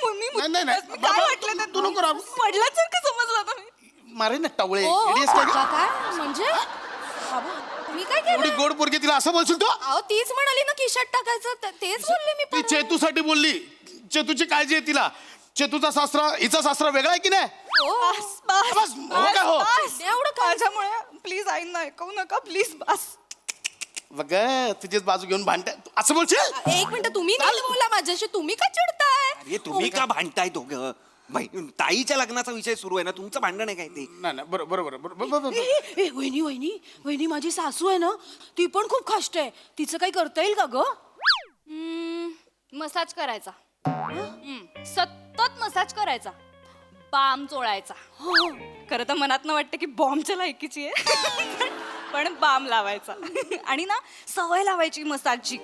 नाही. काय बाबा, वाटलं तू नको राहू. पडल्यासारखं समजलं तुम्ही. मारे ना टवळे ओ, इडीस काय गं? काय म्हणजे मी काय एवढी केलं? गोड पोरगी तिला असं बोलशील तू? अहो तीच म्हणाली ना खिशात टाकायचं, तेच बोलले मी ती पण. चेतूसाठी बोलली. चेतूची काळजी आहे तिला. चेतूचा सासरा हिचा सासरा वेगळा आहे की नाही? बस बस बस, हो का हो? बस. एवढं काय? माझ्यामुळे प्लीज आईंना ऐकवू नका प्लीज. बस. बघ तुझीच बाजू घेऊन भांडताय तू असं बोलशील? एक मिनिट, तुम्ही नाही बोला माझ्याशी, तुम्ही का चिडताय? अरे तुम्ही का भांडताय दोघं? ताईच्या लग्नाचा विषय सुरू आहे ना, तुमचं भांडण आहे काय ते? नाही बरोबर. ए वहिनी वहिनी वहिनी माझी सासू आहे ना, ती पण खूप खाष्ट आहे. तिचं काही करता येईल का ग? मसाज करायचा, सतत मसाज करायचा, बाम चोळायचा. खरं तर मनातनं वाटतं की बॉम्बच्या लायकीची आहे, पण बाम लावायचा. आणि ना सवय लावायची मसाजची.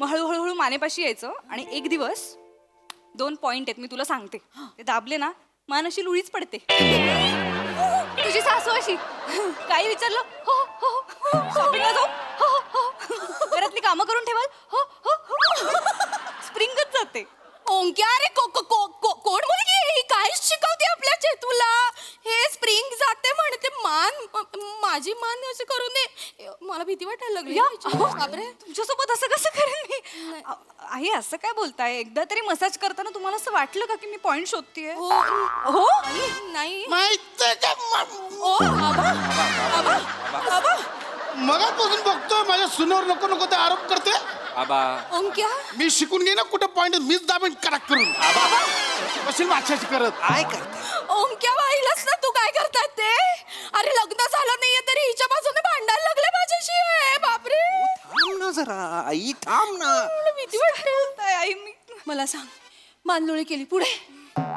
मग हळूहळू मानेपाशी यायचं आणि एक दिवस 2 पॉइंट आहेत मी तुला सांगते, ते दाबले ना मान अशी लुळीच पडते. तुझी सासू अशी काही विचारलं हो हो शॉपिंगला जाऊ हो हो घरातली कामं करून ठेवाल हो हो स्प्रिंगच जाते. ओंक्या अरे कोण मुलगी आहे ही? काय शिकवते आपल्या चेतूला? हे स्प्रिंग जाते म्हणते माझी मान अशी करू नये. मला भीती वाटायला लागली बापरे. तुमच्यासोबत असं कसं करेन मी? आई असं काय बोलताय? एकदा तरी मसाज करताना तुम्हाला असं वाटलं का की मी पॉइंट शोधतेय? हो नाही माहित का ओ आबा आबा आबा मगापासून बघतोय माझ्या सुनावर नको नको ते आरोप करते. बाबा ओंक्या मी शिकून घे ना कुठं पॉइंट मीच दाबेन कडक करून. कशी मागच्याशी करत काय करते? ओंक्या पाहिलंस ना तू काय करतात ते? अरे लग्न झालं नाहीये तरी हिच्या बाजूने भांडायला लागले माझ्याशी. बापरे थांब ना जरा आई, थांब ना. मला भीती वाटते. आई मी मला सांग मानलोळी केली पुढे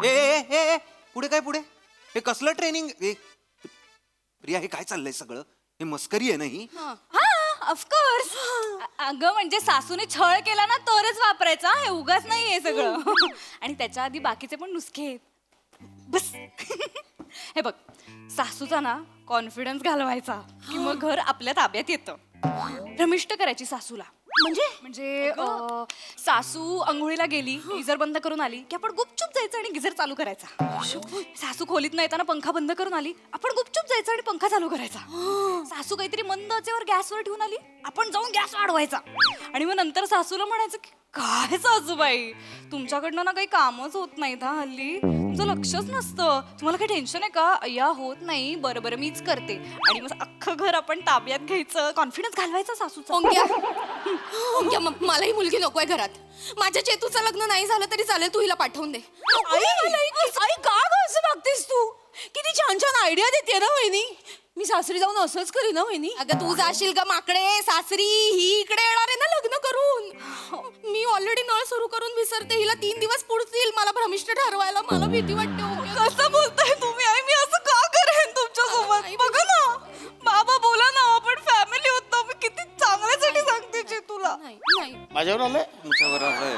ए पुढे काय पुढे? हे कसलं ट्रेनिंग? प्रिया हे काय चाललंय सगळं? हे मस्करी आहे ना ही? हा ऑफकोर्स. अगं म्हणजे सासूने छळ केला ना तरच वापरायचा, हे उगाच नाही आहे सगळं. आणि त्याच्या आधी बाकीचे पण नुसके आहेत. बस हे बघ, सासूचा ना कॉन्फिडन्स घालवायचा की मग घर आपल्या ताब्यात येतं. भ्रमिष्ट करायची सासूला. म्हणजे सासू अंघोळीला गेली, गिझर बंद करून आली की आपण गुपचूप जायचं आणि गिझर चालू करायचा. सासू खोलीत नाही येताना पंखा बंद करून आली, आपण गुपचूप जायचं आणि पंखा चालू करायचा. सासू काहीतरी मंद आचेवर गॅसवर ठेवून आली, आपण जाऊन गॅस वाढवायचा. आणि मग नंतर सासूला म्हणायचं की काय सासूबाई तुमच्याकडनं ना काही कामच होत नाहीत हा हल्ली, तुमचं लक्षच नसतं, तुम्हाला काही टेन्शन आहे का? या होत नाही, बरं बरं मीच करते. आणि मग अख्खं घर आपण ताब्यात घ्यायचं, कॉन्फिडन्स घालवायचा सासूचा. ओंक्या मलाही मुलगी नकोय घरात. माझ्या चेतूचं लग्न नाही झालं तरी चालेल, तू हिला पाठवून दे. आई का गं असं वागतेस तू? किती छान छान आयडिया देते ना वहिनी. मी सासरी जाऊन असंच करीन ना वहिनी. अगं तू जाशील का माकडे सासरी? ही इकडे येणार आहे ना लग्न करून. मी ऑलरेडी नळ सुरू करून विसरते, हिला 3 दिवस पुढतील मला भ्रमिष्ट ठरवायला. मला भीती वाटते ओंक्या. कसं बोलताय तुम्ही? आई मी असं का करेन तुमच्या सोबत? बघा ना बाबा बोला ना, आपण फॅमिली होतो. मी किती चांगल्यासाठी सांगते जे तुला. नाही नाही माझ्यावर आलंय. तुमच्यावर आलंय.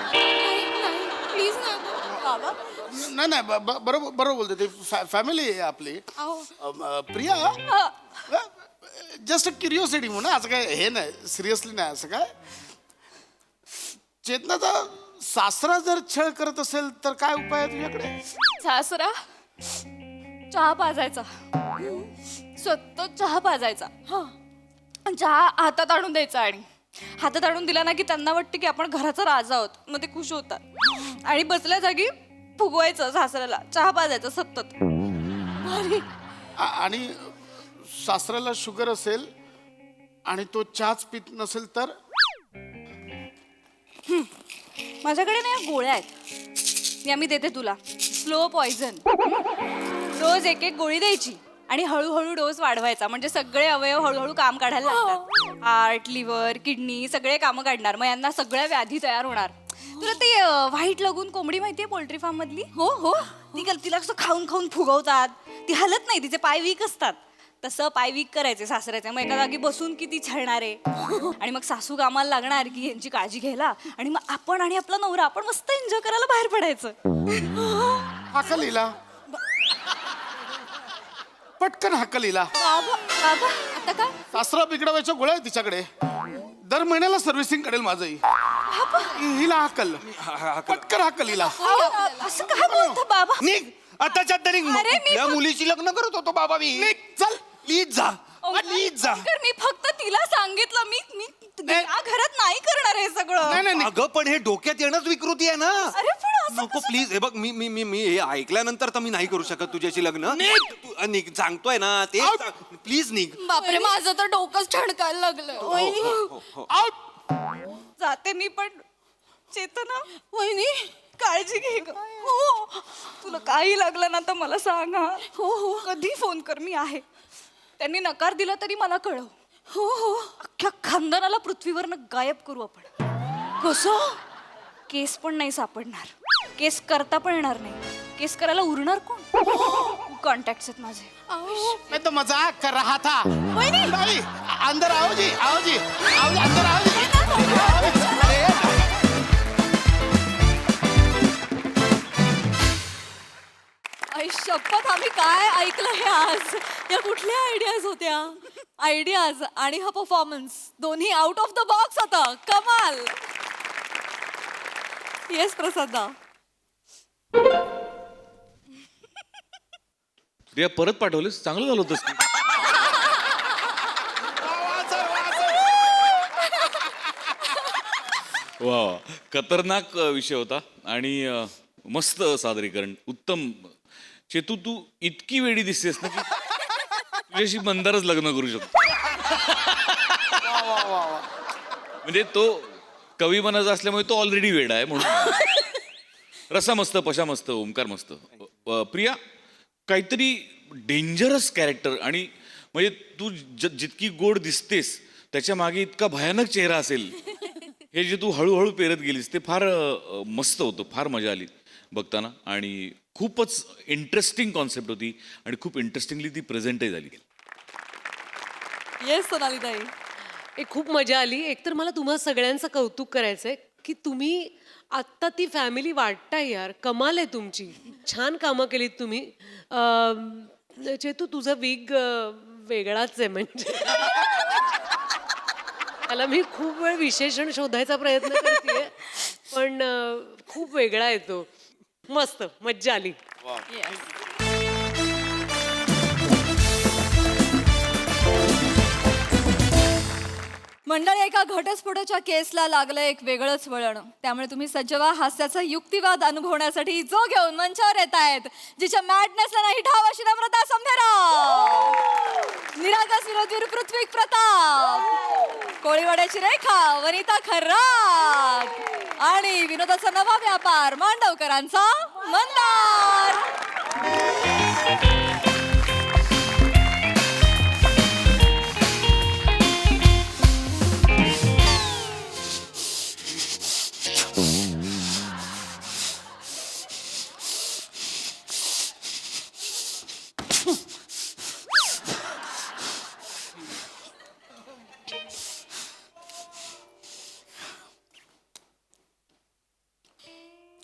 नाही प्लीज ना बाबा. नाही बरोबर बरोबर बोलते ते. फॅमिली आहे आपली. प्रिया जस्ट क्युरिओसिटी म्हणून, असं काय हे नाही, सिरियसली नाही असं काय. चेतनाचा सासरा जर छळ करत असेल तर काय उपाय आहे तुझ्याकडे? सासरा चहा पाजायचा, सतत चहा पाजायचा. चहा हातात आणून द्यायचा आणि हातात आणून दिला ना की त्यांना वाटतं की आपण घराचा राजा आहोत, मग ते खुश होतात. आणि बसल्या जागी फुगवायचं सासऱ्याला, चहा पाजायचं सतत. आणि सासऱ्याला शुगर असेल आणि तो चहाच पित नसेल तर? माझ्याकडे ना या गोळ्या आहेत, या मी देते तुला. Slow poison. रोज एक एक गोळी द्यायची आणि हळूहळू डोस वाढवायचा, म्हणजे सगळे अवयव हळूहळू काम काढायला लागतात. हार्ट, लिव्हर, किडनी सगळे कामं काढणार, मग यांना सगळ्या व्याधी तयार होणार. तुला ते व्हाईट लगून कोंबडी माहितीये पोल्ट्री फार्म मधली? हो हो. तिला कसं खाऊन खाऊन फुगवतात, ती हलत नाही, तिचे पाय वीक असतात. तसं पाय वीक करायचे सासऱ्याचे, मग एका जागी बसून किती छळणार आहे. आणि मग सासू कामाला लागणार की यांची काळजी घ्यायला, आणि मग आपण आणि आपला नवरा आपण मस्त एन्जॉय करायला बाहेर पडायचं. हाकलीला पटकन हाकलीला. बाबा आता काय? सासरा बिघडवायच्या गोळ्या आहे तिच्याकडे, दर महिन्याला सर्व्हिसिंग करेल माझंही. हिला हाकल, पटकन हाकल हिला. असं काय बोलता बाबा? निघ आताच्या तरी. या मुलीची लग्न करत होतो बाबा मी. निघ, चल. प्लीज जा, प्लीज जा. मी फक्त तिला सांगितलं, मी या घरात नाही करणार हे सगळं. नाही अगं पण हे डोक्यात येणंच विकृती आहे ना. अरे पण असं नको प्लीज. हे बघ मी मी मी मी हे ऐकल्यानंतर तर मी नाही करू शकत तुझ्याशी लग्न. तू निघ, सांगतोय ना ते. प्लीज निघ. बापरे माझं तर डोकंच ठणकायला लागलं. जाते मी, पण चेतना वहिनी काळजी घे ग. हो तुला काही लागलं ना तर मला सांग. हो हो कधी फोन कर, मी आहे. त्यांनी नकार दिला तरी मला कळव. हो हो अख्ख्या खानदानाला पृथ्वीवरनं गायब करू आपण. कसं? केस पण नाही सापडणार, केस करता पण येणार नाही. केस करायला उरणार कोण? कॉन्टॅक्ट आहेत माझे. मैं तो मजाक कर रहा था. नहीं, अंदर आओ जी, आओ जी, आओ जी, अंदर आओ जी. ऐशा शपथ आम्ही काय ऐकलं हे आज. या कुठल्या आयडियाज होत्या. आयडियाज आणि हा परफॉर्मन्स दोन्ही आउट ऑफ द बॉक्स होता. कमाल. येस प्रसादा. प्रिया परत पाठवलीस, चांगलं झालं होतं script. वा वा. खतरनाक विषय होता आणि मस्त सादरीकरण, उत्तम. चेतू, तू इतकी वेडी दिसतेस ना की तुझ्याशी मंदारच लग्न करू शकतो. म्हणजे तो कवी मनाचा असल्यामुळे तो ऑलरेडी वेडा आहे म्हणून. रसा मस्त, पशा मस्त, ओंकार मस्त. प्रिया, काहीतरी डेंजरस कॅरेक्टर. आणि म्हणजे तू जितकी गोड दिसतेस त्याच्या मागे इतका भयानक चेहरा असेल, हे जे तू हळूहळू पेरत गेलीस ते फार मस्त होतं. फार मजा आली बघताना आणि खूपच इंटरेस्टिंग कॉन्सेप्ट होती आणि खूप इंटरेस्टिंगली ती प्रेझेंटही झाली. येस सोनाली ताई. खूप मजा आली. एकतर मला तुम्हा सगळ्यांचं कौतुक करायचंय की तुम्ही आत्ता ती फॅमिली वाटताय यार. कमाल आहे तुमची. छान कामं केलीत तुम्ही. चेतू, तुझा विग वेगळाच आहे. म्हणजे त्याला मी खूप वेळ विशेषण शोधायचा प्रयत्न करतेय पण खूप वेगळा आहे तो. मस्त मज्जा आली. मंडळी, एका घटस्फोटाच्या केसला लागलं एक वेगळंच वळण. त्यामुळे तुम्ही सज्ज व्हा हास्याचा युक्तिवाद अनुभवण्यासाठी जो घेऊन मंचावर येत आहेत, जिच्या मॅडनेसला नाही ठाव अशी नम्रता समधेराव, निरागस विनोदवीर पृथ्वी प्रताप, कोळीवाड्याची रेखा वनिता खर्रात आणि विनोदाचा नवा व्यापार मांडवकरांचा मंदार.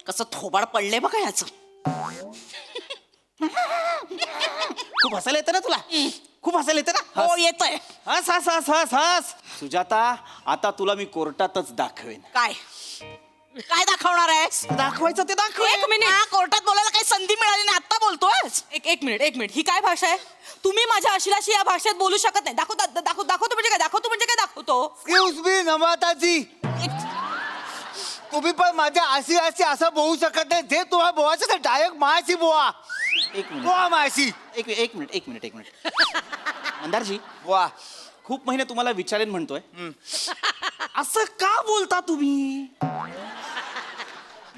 कसं थोबाड पडले बघा याचं. खूप हसायला येतं ना तुला. खूप हसायला येतं ना. हो येतंय. हस हस हस हस हस. सुजाता, आता तुला मी कोर्टातच दाखवेन. काय काय दाखवणार आहेस? दाखवायचं ते दाखव. एक मिनिट. कोर्टात बोलायला काही संधी मिळाली नाही, आता बोलतोय. एक मिनिट. ही काय भाषा आहे? तुम्ही माझ्या अशिलाशी या भाषेत बोलू शकत नाही. दाखवतो म्हणजे काय? दाखवतो. एक्सक्यूज मी नम्रताजी, तुम्ही पण माझ्या आशी असं बोलू शकत नाही. जे तुम्हाला बोवायचं ते डायरेक्ट मायाशी बोवा. एक मिनिट. बोवा मायाशी. एक मिनिट. मंदारजी, वा, खूप महिने तुम्हाला विचारेन म्हणतोय. असं का बोलता तुम्ही?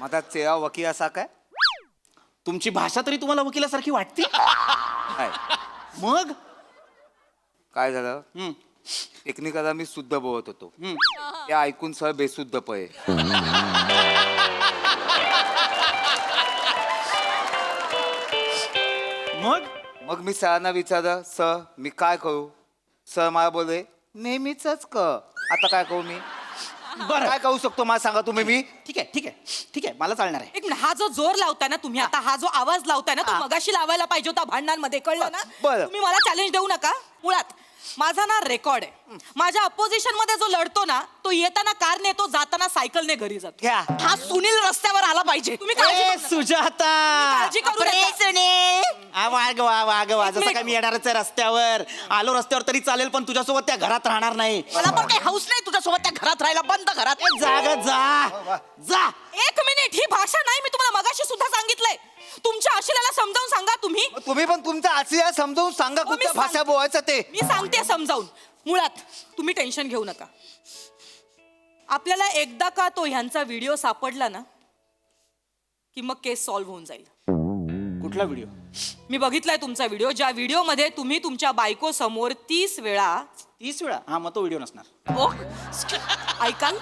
माझा चेहरा वकील असा काय? तुमची भाषा तरी तुम्हाला वकिलासारखी वाटते. काय मग काय झालं? टेक्निकला मी शुद्ध बोलत होतो. ते ऐकून सर बेशुद्ध पळे. मग मी सरांना विचारलं, सर मी काय करू? सर मला बोलले नेहमीच कर. आता काय करू मी? बरं. काय करू शकतो मला सांगा तुम्ही. मी ठीक आहे, मला चालणार आहे. एक मिनिट. हा जो जोर लावताय ना तुम्ही आता, हा जो आवाज लावताय ना, तो मगाशी लावायला पाहिजे होता भांडणांमध्ये, कळलं ना? बरं. तुम्ही मला चॅलेंज देऊ नका. मुळात माझा ना रेकॉर्ड आहे. माझ्या अपोजिशन मध्ये जो लढतो ना, तो येताना कारने येतो, जाताना सायकलने घरी जातो. घ्या. हा सुनील रस्त्यावर आला पाहिजे. तुम्ही काळजी करू नका. सुजाता, काळजी करू नका. वागवा जसं काय मी येणारच आहे रस्त्यावर. आलो रस्त्यावर तरी चालेल, पण तुझ्यासोबत त्या घरात राहणार नाही. मला पण काही हौस नाही तुझ्यासोबत त्या घरात राहायला. बंद घरात. जा. एक मिनिट. ही भाषा नाही. मी तुम्हाला मगाशी सुद्धा सांगितलंय. तुमच्या आशिलाला समजावून सांगा तुम्ही. तुम्ही पण तुमच्या आशी समजावून सांगा कुठल्या मी भाषा बोलायचं ते. मी सांगते समजावून. मुळात तुम्ही टेन्शन घेऊ नका. आपल्याला एकदा का तो ह्यांचा व्हिडिओ सापडला ना, की मग केस सॉल्व्ह होऊन जाईल. कुठला व्हिडिओ? मी बघितलाय तुमचा व्हिडिओ, ज्या व्हिडिओ मध्ये तुम्ही तुमच्या बायको समोर 30 वेळा. 30 वेळा? हा, मग तो व्हिडिओ नसणार. ओ, ऐकाल?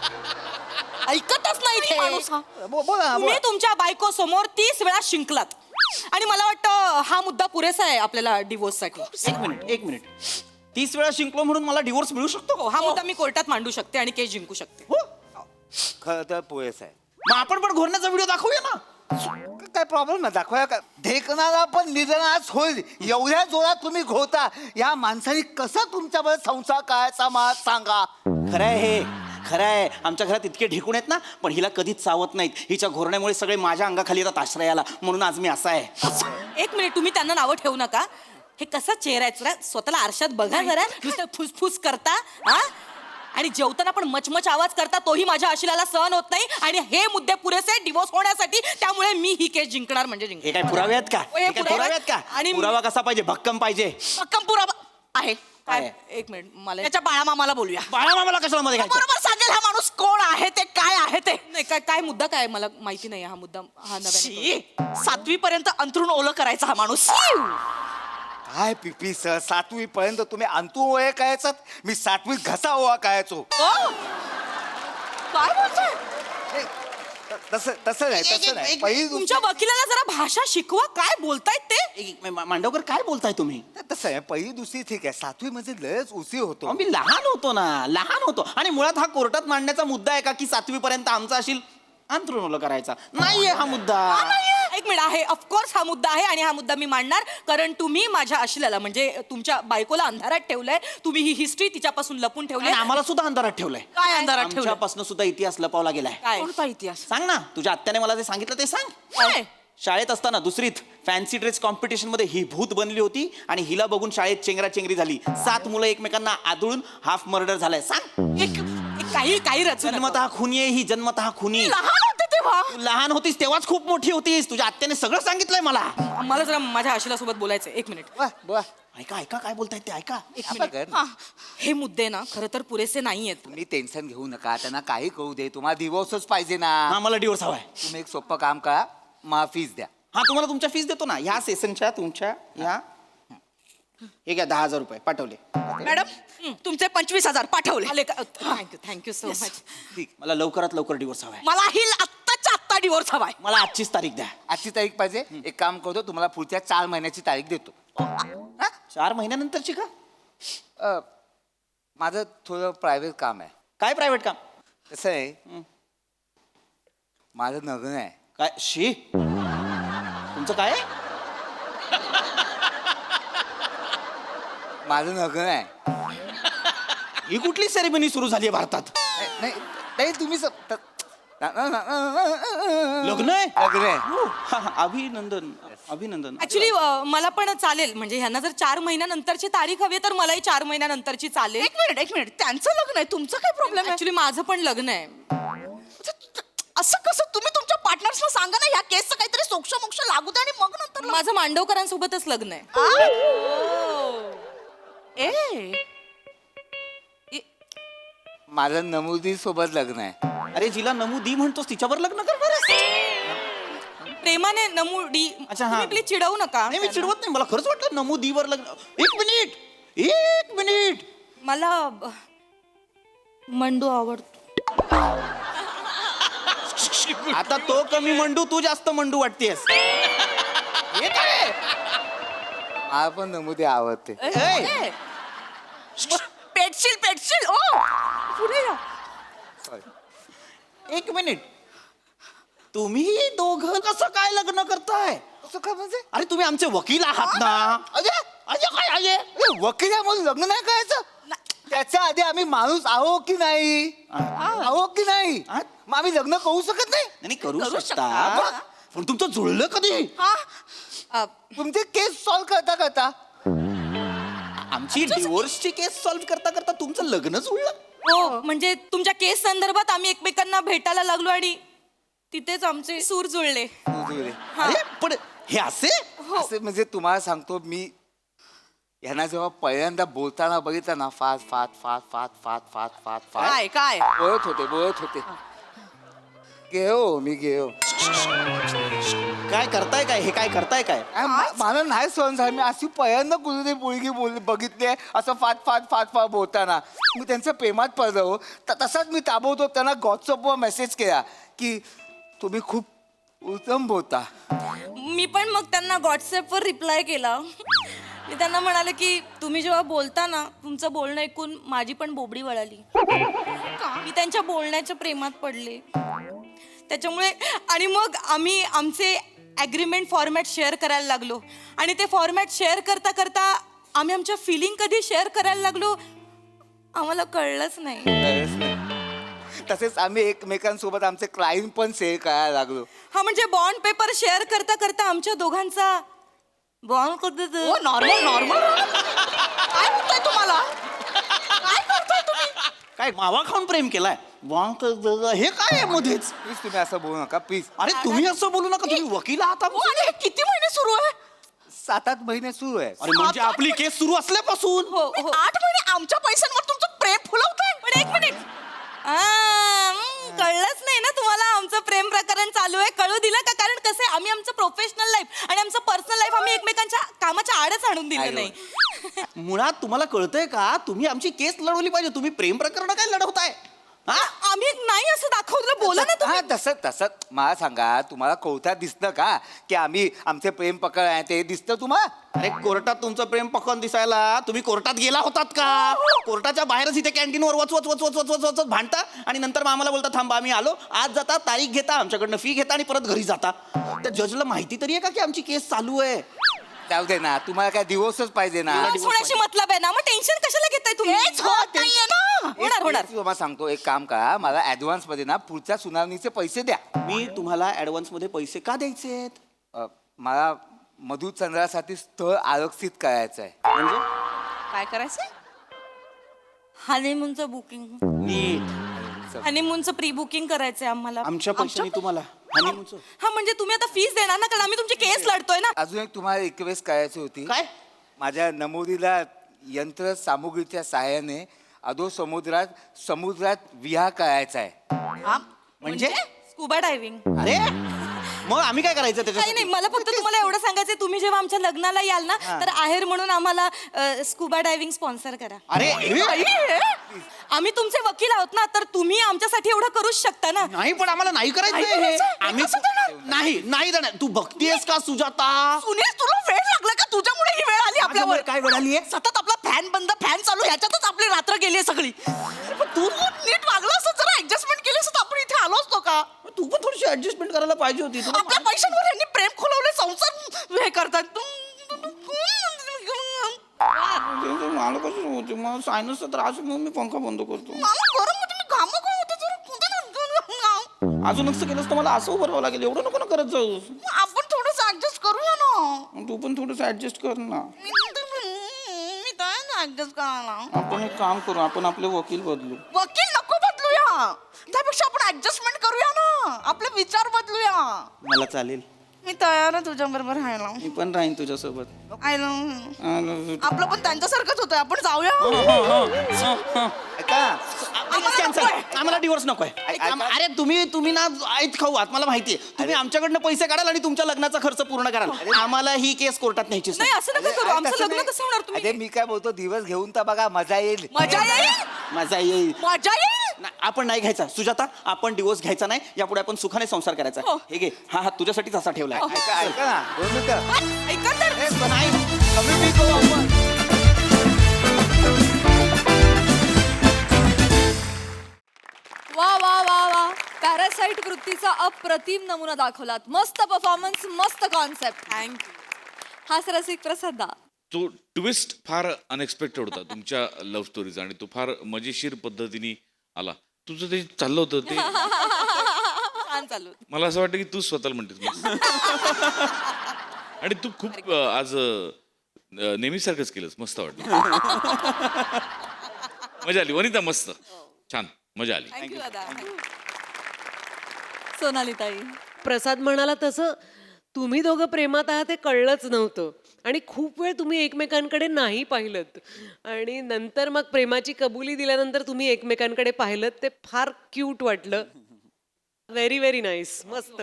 ऐकतच नाही ते. बोला तुम्ही तुमच्या बायको समोर 30 वेळा शिंकलात आणि मला वाटतं हा मुद्दा पुरेसा आहे आपल्याला डिवोर्स साठी. एक मिनिट. 30 वेळा शिंकलो म्हणून मला डिवोर्स मिळू शकतो? हो, हा मुद्दा मी कोर्टात मांडू शकते आणि केस जिंकू शकते. खरं तर पुरेस आहे. मग आपण पण घोरण्याचा व्हिडिओ दाखवूया ना. काय प्रॉब्लेम नाही दाखवाया का ढेकणारा पण निधनास होईल एवढ्या जोरात तुम्ही घोता या माणसाने कसा तुमच्यावर संसार करायचा मला सांगा. खरंय हे खरं आहे. आमच्या घरात इतके ढेकून आहेत ना, पण हिला कधीच चावत नाहीत. हिच्या घोरण्यामुळे सगळे माझ्या अंगाखाली येतात आश्रयाला, म्हणून आज मी असा आहे. एक मिनिट, तुम्ही त्यांना नावं ठेवू नका. हे कसा चेहरा आहे जरा स्वतःला आरशात बघा जरा. नुसतं फुसफुस करता हा, आणि जेवताना पण मचमच आवाज करता, तोही माझ्या आशिलाला सहन होत नाही. आणि हे मुद्दे पुरेसे डिवोर्स होण्यासाठी, त्यामुळे मी ही केस जिंकणार म्हणजे हे जिंकणार. काय पुरावे आहेत का? हे हे काय पुरावे आहेत का? आणि पुरावा कसा पाहिजे? भक्कम पाहिजे. भक्कम पुरावा आहे. काय? काय? एक मिनिट, मला त्याच्या बाळामामाला बोलूया. बाळामामाला कशाला मध्ये घ्यायचं? बरोबर सांगेल हा माणूस कोण आहे ते, काय आहे ते. नाही काय काय मुद्दा काय मला माहिती नाही. हा मुद्दा हा नव्याने 7वी पर्यंत अंथरूण ओलं करायचा हा माणूस. काय पिपी सर 7वी पर्यंत तुम्ही अंतू ओळे कायचात मी 7वीत घसा ओवा कायचो. काय बोलतोय? तसं तसं नाही पहिली तुमच्या वकिलाला जरा भाषा शिकवा. काय बोलतायत ते? मांडवकर काय बोलताय तुम्ही? तसं आहे पहिली दुसरी ठीक आहे 7वी मध्ये लयच उशी होतो. अहो, मी लहान होतो ना, लहान होतो. आणि मुळात हा कोर्टात मांडण्याचा मुद्दा आहे का की 7वी पर्यंत आमचा असेल अंथरूण ओलं करायचा? नाहीये हा मुद्दा. एक मिनिट आहे, ऑफकोर्स हा मुद्दा आहे आणि हा मुद्दा मी मांडणार. कारण तुम्ही माझ्या आशिलाला म्हणजे तुमच्या बायकोला अंधारात ठेवलंय. तुम्ही ही हिस्ट्री तिच्यापासून लपून ठेवली. आणि आम्हाला सुद्धा अंधारात ठेवलंय. काय अंधारात ठेवलंय? आमच्यापासून सुद्धा इतिहास लपवला गेलाय. काय? कोणता इतिहास? सांग ना, तुझ्या आत्याने मला जे सांगितलं ते सांग. काय? शाळेत असताना दुसरीत फॅन्सी ड्रेस कॉम्पिटिशन मध्ये ही भूत बनली होती आणि हिला बघून शाळेत चेंगराचेंगरी झाली. 7 मुलं एकमेकांना आदळून हाफ मर्डर झालाय. सांग. काही रचू नका. जन्मतः खुनी आहे ही, जन्मतः खुनी. लहान होते तेव्हा. तू लहान होतीस तेव्हाच खूप मोठी होतीस. तुझ्या आत्याने सगळं सांगितलंय मला. मला जरा माझ्या आशिला सोबत बोलायचं. एक मिनिट. ऐका ऐका काय बोलतायत ते ऐका. एक मिनिट. हा, हे मुद्दे ना खरं तर पुरेसे नाहीयेत. तुम्ही टेन्शन घेऊ नका त्यांना काही कळू दे तुम्हाला डिवोर्सच पाहिजे ना. हा, मला डिवोर्स हवाय. तुम्ही एक सोपं काम करा माफीच द्या. हा, तुम्हाला तुमच्या फीस देतो ना, ह्या सेशनच्या तुमच्या ह्या. हे घ्या 10,000 रुपये पाठवले. मॅडम तुमचे 25,000 पाठवले. Thank you so much. ठीक, मला लवकरात लवकर डिवोर्स हवाय. मला ही आत्ताच्या आत्ता डिवोर्स हवाय. मला आजचीच तारीख द्या. आजची तारीख पाहिजे. एक काम करतो तुम्हाला पुढच्या 4 महिन्याची तारीख देतो. 4 महिन्यानंतरची का? माझं थोडं प्रायव्हेट काम आहे. काय प्रायव्हेट काम? कसं आहे माझं लग्न आहे. काय शी? तुमचं काय आहे? माझं लग्न आहे. ही कुठली सेरेमनी सुरू झाली आहे भारतात? नाही नाही तुम्ही लग्न आहे? लग्न आहे. हा, हा, अभिनंदन अभिनंदन. ऍक्च्युली मला पण चालेल. म्हणजे ह्यांना जर 4 महिन्यानंतरची तारीख हवी तर मलाही 4 महिन्यानंतरची चालेल. एक मिनिट त्यांचं लग्न आहे, तुमचं काय प्रॉब्लेम आहे? ऍक्च्युली माझं पण लग्न आहे. असं कसं? तुम्ही तुमच्या पार्टनर्सला सांगा ना ह्या केसचं काहीतरी सोक्ष मोक्ष लागू दे आणि मग नंतर माझं मांडवकरांसोबतच लग्न आहे. माझं नमुदी सोबत लग्न आहे. अरे जिला नमूदी म्हणतोस तिच्यावर लग्न करणार प्रेमाने नमुडी. अच्छा, हा. तुम्ही प्लीज चिडवू नका. नाही, मी चिडवत नाही. मला खरंच वाटलं नमूदीवर लग्न. एक मिनिट. मला मंडू आवडतो. आता तो कमी मंडू, तू जास्त मंडू वाटतेस. हे काय? मला पण नमुदी आवडते. ए, पेटशील ओ पुढे या. एक मिनिट. तुम्ही दोघं कसं काय लग्न करताय? असं का म्हणजे? अरे तुम्ही आमचे वकील आहात ना. अजय काय आहे वकील आहे म्हणून लग्न नाही करायचं? त्याच्या आधी आम्ही माणूस आहो की नाही? आहो की नाही? मग आम्ही लग्न करू शकत नाही? नाही करू शकता, पण तुमचं जुळलं कधी? तुमचे केस सॉल्व्ह करता करता. आमची डिवोर्सची केस सॉल्व्ह करता करता तुमचं लग्न जुळलं? हो, म्हणजे तुमच्या केस संदर्भात आम्ही एकमेकांना भेटायला लागलो आणि तिथेच आमचे सूर जुळले. अरे पण हे असे असे म्हणजे तुम्हाला सांगतो मी यांना जेव्हा पहिल्यांदा बोलताना बघितलं ना fast fast fast fast fast fast fast fast काय बोलत होते गेहो मी गेहो. काय करताय काय? हे काय करताय काय? मला नाही सहन झालं. मी अशी पहिल्यांदा कुठे मुलगी बघितली आहे असं फास्ट फास्ट फास्ट फास्ट बोलताना. मी त्यांच्या प्रेमात पडलो हो. तसाच मी ताबडतोब त्यांना व्हॉट्सअपवर मेसेज केला की तुम्ही खूप उत्तम बोलता. मी पण मग त्यांना व्हॉट्सअपवर रिप्लाय केला. मी त्यांना म्हणाले की तुम्ही जेव्हा बोलता ना तुमचं बोलणं ऐकून माझी पण बोबडी वळाली. मी त्यांच्या बोलण्याच्या प्रेमात पडले. त्याच्यामुळे आणि मग आम्ही आमचे ॲग्रीमेंट फॉर्मॅट शेअर करायला लागलो आणि ते फॉर्मॅट शेअर करता करता आम्ही आमच्या फिलिंग कधी शेअर करायला लागलो आम्हाला कळलंच नाही. तसेच आम्ही एकमेकांसोबत आमचे क्लाइंट पण शेअर करायला लागलो. हा म्हणजे बॉन्ड पेपर शेअर करता करता आमच्या दोघांचा बॉन्ड कधी नॉर्मल नॉर्मल काय होतंय तुम्हाला? काय करताय तुम्ही? काय मावा खाऊन प्रेम केलाय? हे काय आहे मध्येच? प्लीज तुम्ही असं बोलू नका प्लीज. अरे तुम्ही असं बोलू नका, तुम्ही वकील आहात. किती महिने सुरू आहे? 7-8 महिने सुरू आहे. अरे म्हणजे आपली केस सुरू असल्यापासून हो 8 महिने आमच्या पैशांवर तुमचं प्रेम फुलवतंय. पण एक मिनिट कळलंच नाही ना तुम्हाला आमचं प्रेम प्रकरण चालू आहे. कळू दिलं का? कारण कसं आहे आम्ही आमचं प्रोफेशनल लाईफ आणि आमचं पर्सनल लाईफ आम्ही एकमेकांच्या कामाच्या आडच आणून दिलं नाही. मुळात तुम्हाला कळतंय का, तुम्ही आमची केस लढवली पाहिजे. तुम्ही प्रेम प्रकरण काय लढवताय? आम्ही नाही असं दाखवलं. बोला ना तुम्ही. हा तसं तसं मला सांगा, तुम्हाला कोर्टात दिसतं का की आम्ही आमचे प्रेम प्रकरण आहे ते दिसतं तुम्हाला? अरे कोर्टात तुमचं प्रेम प्रकरण दिसायला तुम्ही कोर्टात गेला होतात का? कोर्टाच्या बाहेरच इथे कॅन्टीनवर वच वच वच वच वच वच वच भांडता आणि नंतर मग आम्हाला बोलता थांबा आम्ही आलो. आज जाता, तारीख घेता, आमच्याकडनं फी घेता आणि परत घरी जाता. त्या जजला माहिती तरी आहे का की आमची केस चालू आहे? जाऊ दे ना, तुम्हाला काय दिवसच पाहिजे ना. दिवस होण्याशी मतलब आहे ना, मग टेन्शन कशाला घेताय तुम्ही? होणार होणार. तुम्हाला सांगतो, एक काम करा, मला ऍडव्हान्स मध्ये ना पुढच्या सुनावणीचे पैसे द्या. मी तुम्हाला ऍडव्हान्स मध्ये पैसे का द्यायचे? मला मधुचंद्रासाठी स्थळ आरक्षित करायचं आहे. म्हणजे काय करायचंय? हनीमूनचं बुकिंग, नीट हनीमूनचं प्री बुकिंग करायचंय आम्हाला. आमच्या पैशाने तुम्हाला हनीमूनचं. हा म्हणजे तुम्ही आता फीस देणार ना, कारण आम्ही तुमची केस लढतोय ना. अजून एक तुम्हाला रिक्वेस्ट करायची होती. काय? माझ्या नमोरीला यंत्र सामुग्रीच्या सहाय्याने अधो समुद्रात विहार करायचा आहे. म्हणजे स्कुबा डायव्हिंग. अरे मग आम्ही काय करायचं काही त्याच्यासाठी? नाही, मला फक्त तुम्हाला एवढं सांगायचंय, तुम्ही जेव्हा आमच्या लग्नाला याल ना तर आहेर म्हणून आम्हाला स्कुबा डायव्हिंग स्पॉन्सर करा. अरे आम्ही तुमचे वकील आहोत ना, तर तुम्ही आमच्यासाठी एवढं करूच शकता ना. नाही पण आम्हाला नाही करायचं हे. आम्ही नाही नाही देणार. तू बघतीयस का सुजाता? सुनील, तुला वेळ लागला का? तुझ्यामुळे ही वेळ आली आपल्यावर. काय वेळ आली आहे? सतत आपला फॅन बंद, फॅन चालू, ह्याच्यातच आपली रात्र गेली सगळी. तू नीट वागला असं, जरा ऍडजस्टमेंट केली असं आपण इथे आलो असतो का? तू पण थोडीशी ऍडजस्टमेंट करायला पाहिजे होती. तुला आपल्या पैशांवर यांनी प्रेम खोलवले, संसार हे करतात. मला कसं होते, मला सायनसचा त्रास आहे, म्हणून मी पंखा बंद करतो. गरम होते, मी घाम होते. अजून असं केलंस तर मला असं उभं राहावं लागेल. एवढं नको ना करत जाऊ. आपण थोडस ऍडजस्ट करूया ना. तू पण थोडस ऍडजस्ट कर ना. मी काय ऍडजस्ट करायला? आपण एक काम करू, आपण आपले वकील बदलू. वकील नको बदलूया, त्यापेक्षा आपण ऍडजस्टमेंट करूया ना, आपले विचार बदलूया. मला चालेल. मी तयार आहे तुझ्या बरोबर राहायला. मी पण राहीन तुझ्यासोबत. I love. आपलं पण त्यांच्यासारखंच होतं, आपण जाऊया. ऐका, कॅन्सल. आम्हाला डिवोर्स नकोय. अरे तुम्ही ना ऐत खाऊ आहात, मला माहितीये. तुम्ही आमच्याकडनं पैसे काढाल आणि तुमच्या लग्नाचा खर्च पूर्ण कराल. आम्हाला ही केस कोर्टात न्यायचीच नाही, असं नका करू. आमचं तसं लग्न नाही. कसं होणार? तुम्ही अरे मी काय बोलतो, दिवस घेऊन तर बघा, मजा येईल. मजा येईल, मजा येईल. मजा येईल. आपण नाही घ्यायचा सुजाता, आपण डिवोर्स घ्यायचा नाही. यापुढे आपण सुखाने संसार करायचा. हो. हे घे, हा हात तुझ्यासाठीच असा ठेवलाय. ऐका ऐका ना, 2 मिनिटं. ऐका तर. कमी फी करू आपण. वा वा वा वा, पॅरासाइट वृत्तीचा अप्रतिम नमुना दाखवलात. मस्त परफॉर्मन्स, मस्त कॉन्सेप्ट. थँक्यू. हाच रसिक प्रसाद दा. तो ट्विस्ट फार अनएक्सपेक्टेड होता तुमच्या लव्ह स्टोरीचा आणि तो फार मजेशीर पद्धतीने आला. तुझं ते चाललं होतं ते छान चालू. मला असं वाटतं की तू स्वतःला म्हणतेस आणि तू खूप आज नेहमीसारखंच केलंस. मस्त वाटलं. मजा आली वनिता, मस्त छान मजा आली. थँक्यू दादा. सोनाली ताई. प्रसाद म्हणाला तसं तुम्ही दोघं प्रेमात आहात हे कळलंच नव्हतं आणि खूप वेळ तुम्ही एकमेकांकडे नाही पाहिलत आणि नंतर मग प्रेमाची कबुली दिल्यानंतर तुम्ही एकमेकांकडे पाहिलत, ते फार क्यूट वाटलं. Very very nice. मस्त.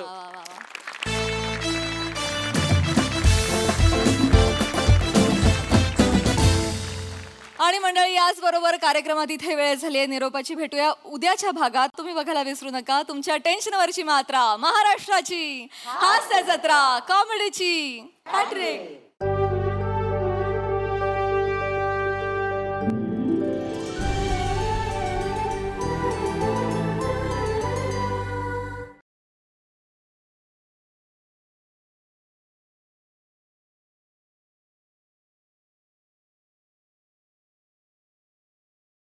आणि मंडळी, याचबरोबर कार्यक्रमात इथे वेळ झाली आहे निरोपाची. भेटूया उद्याच्या भागात. तुम्ही बघायला विसरू नका तुमच्या टेन्शनवरची मात्रा, महाराष्ट्राची हास्य जत्रा, कॉमेडीची हॅट्रिक.